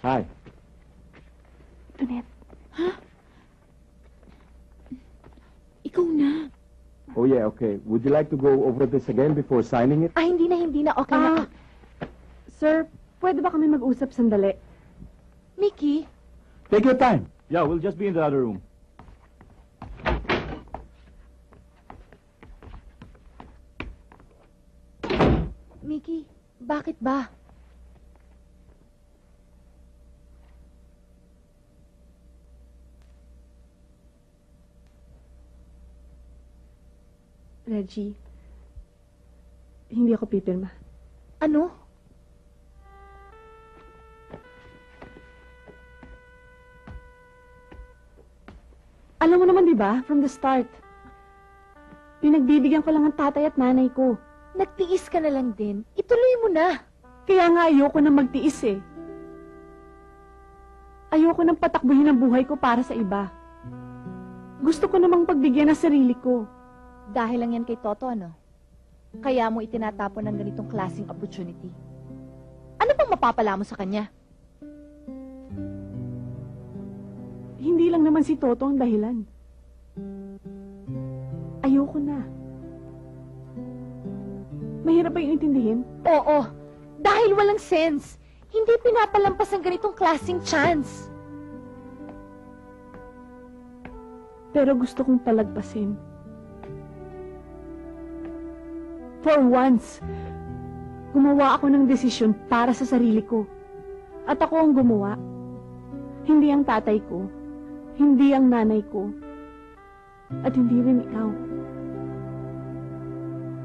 Hi. Donette. Ikaw na. Oh yeah, okay. Would you like to go over this again before signing it? Ah, hindi na. Okay na. Sir, pwede ba kami mag-usap sandali? Mickey? Take your time. Yeah, we'll just be in the other room. Mickey, bakit ba? Reggie, hindi ako pipirma. Ano? Alam mo naman, di ba? From the start. Pinagbibigyan ko lang ang tatay at nanay ko. Nagtiis ka na lang din. Ituloy mo na. Kaya nga ayoko na magtiis eh. Ayoko nang patakbuhin ang buhay ko para sa iba. Gusto ko namang pagbigyan ng sarili ko. Dahil lang yan kay Toto, ano? Kaya mo itinatapon ng ganitong klaseng opportunity. Ano bang mapapala mo sa kanya? Hindi lang naman si Toto ang dahilan. Ayoko na. Mahirap ba yung intindihin? Oo, dahil walang sense. Hindi pinapalampas ang ganitong klaseng chance. Pero gusto kong palagpasin. For once, gumawa ako ng desisyon para sa sarili ko. At ako ang gumawa. Hindi ang tatay ko. Hindi ang nanay ko. At hindi rin ikaw.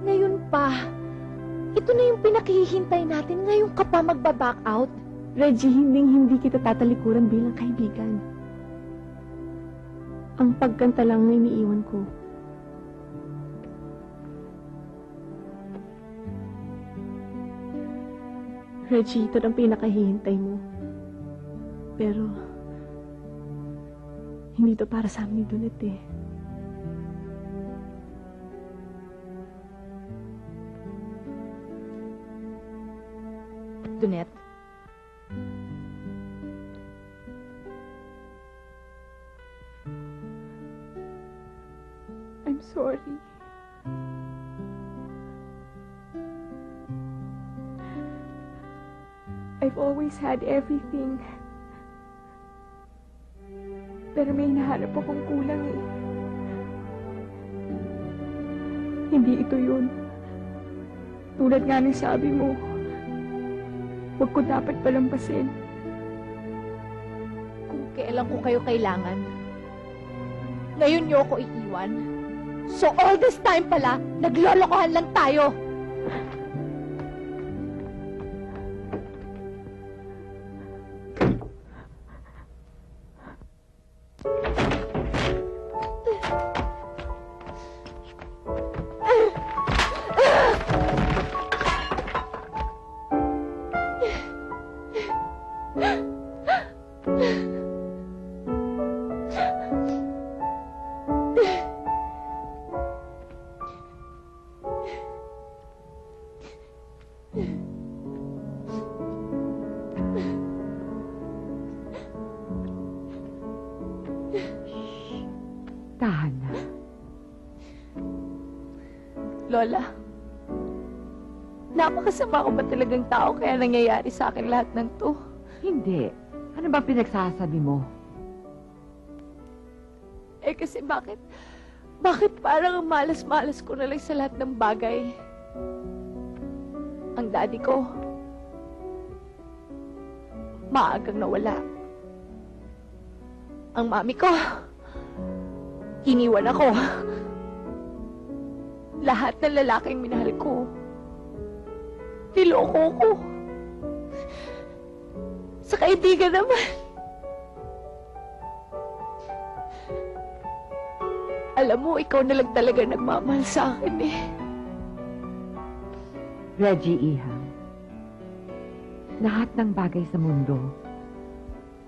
Ngayon pa, ito na yung pinakihintay natin. Ngayon ka pa magbaback out. Reggie, hindi kita tatalikuran bilang kaibigan. Ang pagkanta lang na iniiwan ko. Reggie, ito ang pinakahihintay mo. Pero, hindi to para sa amin ni Donette eh. Donette? I'm sorry. I've always had everything. Pero may hinahanap akong kulang eh. Hindi ito yun. Tulad nga ng sabi mo, huwag ko dapat palampasin. Kung kailan ko kayo kailangan, ngayon niyo ako iiwan. So all this time pala, naglolokohan lang tayo. Tahan na. Lola, napakasama ko ba talagang tao kaya nangyayari sa akin lahat ng to? Hindi. Ano ba pinagsasabi mo? Eh kasi bakit parang ang malas-malas ko na lang sa lahat ng bagay? Ang daddy ko, maagang nawala. Ang mami ko, iniwan ako. Lahat ng lalaking minahal ko, niloko ko. Sa kaibigan naman. Alam mo, ikaw na lang talaga nagmamahal sa akin eh. Reggie Ihang, lahat ng bagay sa mundo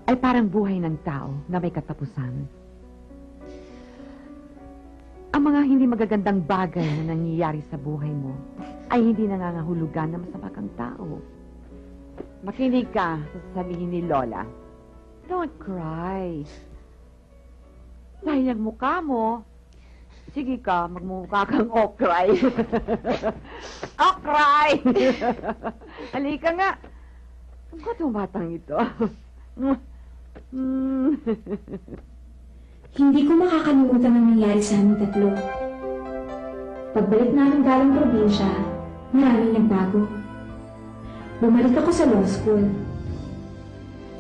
ay parang buhay ng tao na may katapusan. Ang mga hindi magagandang bagay na nangyayari sa buhay mo ay hindi nangangahulugan na masama kang tao. Makinig ka sa sasabihin ni Lola. Don't cry. Dahil ang mukha mo, sige ka, magmukha kang okray. Okray! Halika nga. Ang katong batang ito. Hindi ko makakalimutan ang nangyari sa aming tatlo. Pagbalik namin galing probinsya, maraming nagbago. Bumalik ako sa law school.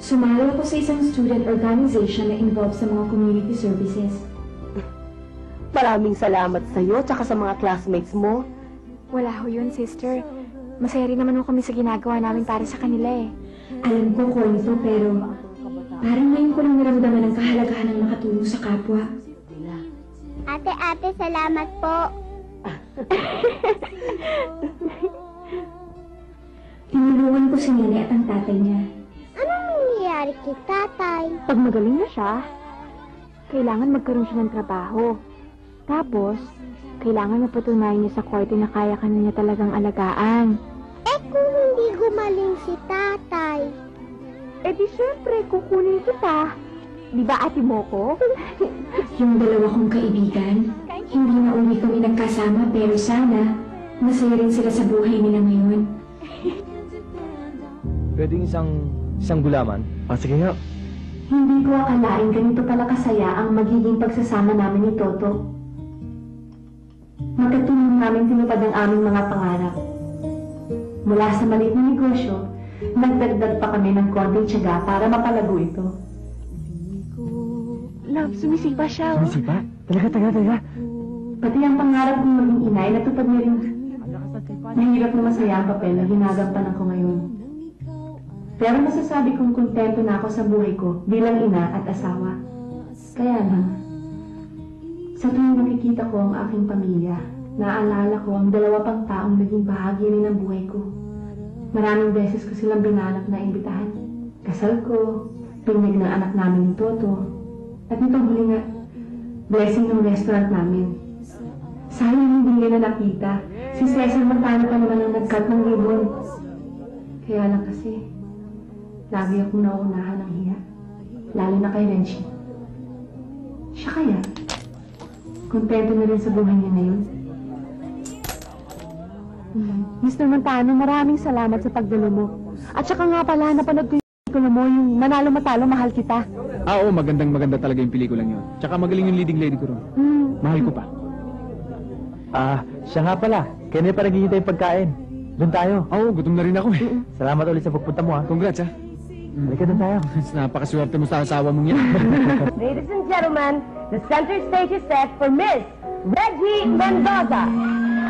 Sumali ako sa isang student organization na involved sa mga community services. Maraming salamat sa iyo tsaka sa mga classmates mo. Wala ho yun, sister. Masaya rin naman ho kami sa ginagawa namin para sa kanila eh. Alam ko, corny to, pero parang ngayon ko lang naramdaman ang kahalagahan ng makatulong sa kapwa. Ate, salamat po. Tinulungan ko si Nene at ang tatay niya. Anong nangyayari kay tatay? Pag magaling na siya, kailangan magkaroon siya ng trabaho. Tapos, kailangan mapatunayan niya sa korte na kaya ka na niya talagang alagaan. Eh kung hindi gumaling si tatay? Eh di syempre, kukunin kita. Di ba ate mo ko? Yung dalawa kong kaibigan, hindi na uli kami nagkasama pero sana masaya rin sila sa buhay nila ngayon. Pwedeng isang gulaman? Sige nga. Hindi ko akalain ganito pala kasaya ang magiging pagsasama namin ni Toto. Magkatulong namin tinupad ang aming mga pangarap. Mula sa maliit na negosyo, nagdagdag pa kami ng konting tiyaga para mapalago ito. Love, sumisipa siya. Sumisipa? Talaga. Pati ang pangarap kong maging inay, natupad niya rin. Mahirap na masaya ang papel na ginagampanan ko ngayon. Pero masasabi kong kontento na ako sa buhay ko bilang ina at asawa. Kaya lang, sa tuwing nakikita ko ang aking pamilya, naaalala ko ang dalawa pang taong naging bahagi rin ng buhay ko. Maraming beses ko silang binalak na imbitahan. Kasal ko, pinig ng anak namin ni Toto, at nitong huli nga, blessing ng restaurant namin. Sayang hindi nila nakita. Si Cesar Montano pa naman ang nag-cut ng ribbon. Kaya lang kasi, lagi akong nauunahan ng hiya. Lalo na kay Renchi. Siya kaya? Kontento na rin sa buhay niya ngayon? Mr. Montano, maraming salamat sa pagdalo mo. At saka nga pala, napanood ko yung pelikula mo, yung Manalo-Matalo, Mahal Kita. Oo, maganda talaga yung pelikulang yun. Tsaka magaling yung leading lady ko ron. Mahal ko pa. Siya nga pala. Kaya pa naghihintay yung pagkain. Doon tayo. Oo, gutom na rin ako eh. Salamat ulit sa pagpunta mo, ha? Congrats, ha? Halika doon tayo. Napakaswerte mo sa asawa mong yan. Ladies and gentlemen, the center stage is set for Miss Reggie Mendoza.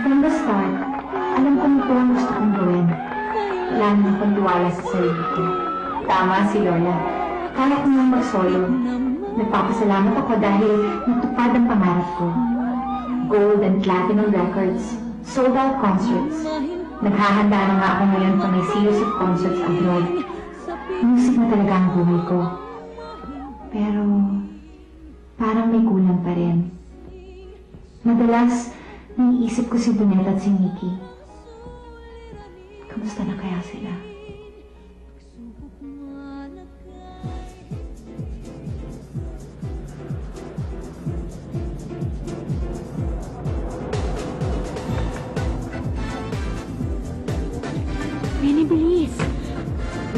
From the start, alam ko nito ang gusto kong gawin. Wala nang pagduwala sa sarili ko. Tama si Lola. Kaya ko nang mag-solo. Nagpapasalamat ako dahil natupad ang pangarap ko. Gold and platinum records, sold out concerts. Naghahanda na nga ako ngayon pa may series of concerts abroad. Music na talaga ang buhay ko. Pero, parang may kulang pa rin. Madalas, naiisip ko si Donette at si Nikki. Kamusta na kaya sila? Nene, bilis.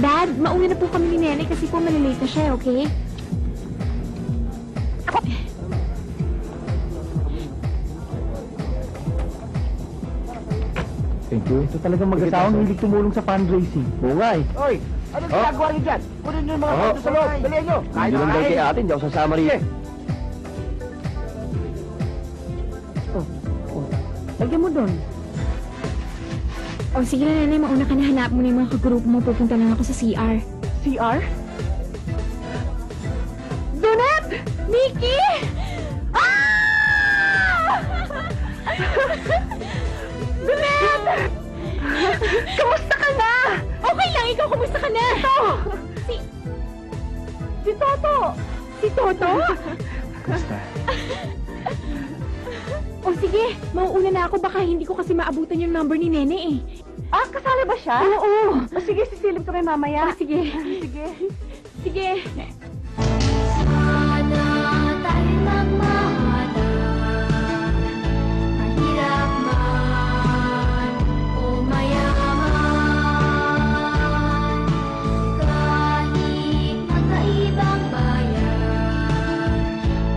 Dad, mauna na po kami ni Nene kasi po malilate na siya, okay? Thank you. Ito talagang mag-asawang hilig tumulong sa fundraising. Oo nga eh. Oy, anong ginagawa niyo dyan? Kunin niyo yung mga photo sa loob. Dalihan niyo. Hindi lang dahil kay atin, hindi ako sasama rin. Lagyan mo doon. O sige na, Nene, mauna ka na, hanap mo na yung mga kagrupo mo. Pupunta lang ako sa CR. CR? Donette! Nikki! Ah! Donette! Kamusta ka na? Okay lang, ikaw kumusta ka na? Ito! Si Toto! Si Toto? Kamusta? O sige, mauuna na ako. Baka hindi ko kasi maabutan yung number ni Nene eh. Ah, kasali ba siya? Oo. O sige, sisilip ko rin mamaya. O sige. Sige. Sige. Sana tayo magmahalan, mahirap man o mayaman, kahit magkaibang bayan,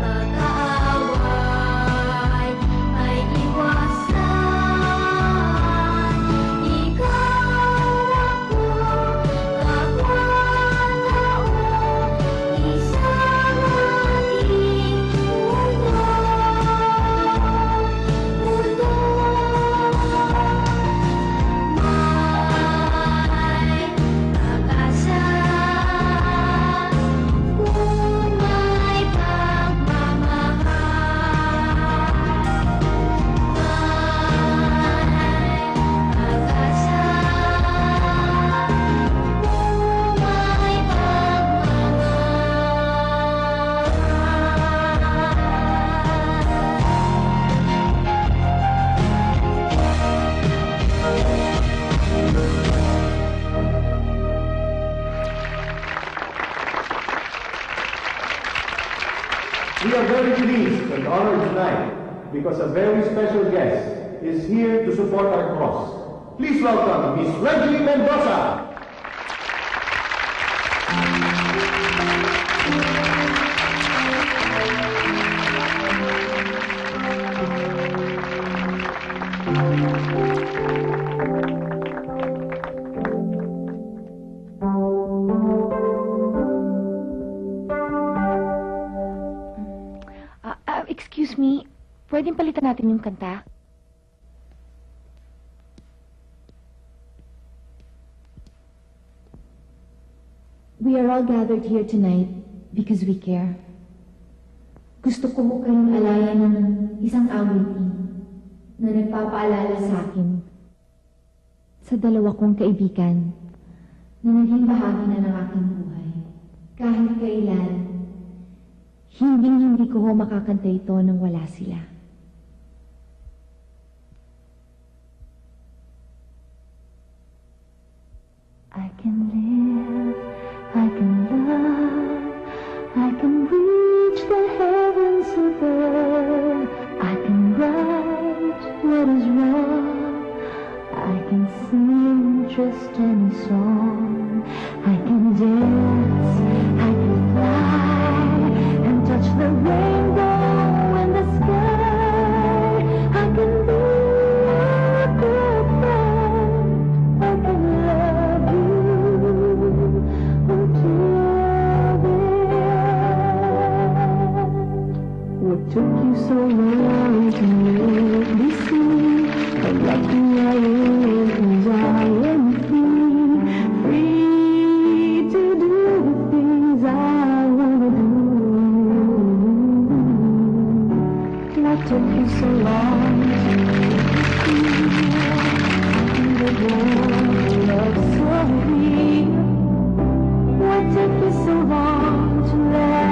pag-aaway ay iwasan. Ikaw ako, kapwa-tao, isang ating mundo. May pag-asa kung may pagmamahal. May pag-asa kung may We are very pleased and honored tonight because a very special guest is here to support our cause. Please welcome Miss Reggie Mendoza. Excuse me, pwedeng palitan natin yung kanta? We are all gathered here tonight because we care. Gusto ko mo kayong alayan ng isang awitin na nagpapaalala sa akin sa dalawa kong kaibigan na naging bahagi na ng aking buhay. Kahit kailan, hindi ko makakanta ito nang wala sila. I can live, I can love, I can reach the heavens above. I can right what is wrong, I can sing just any song, I can dance. took you so long to make me see how lucky I am and I am free to do the things I wanna do. What took you so long to make me feel the warmth of so real? What took you so long to let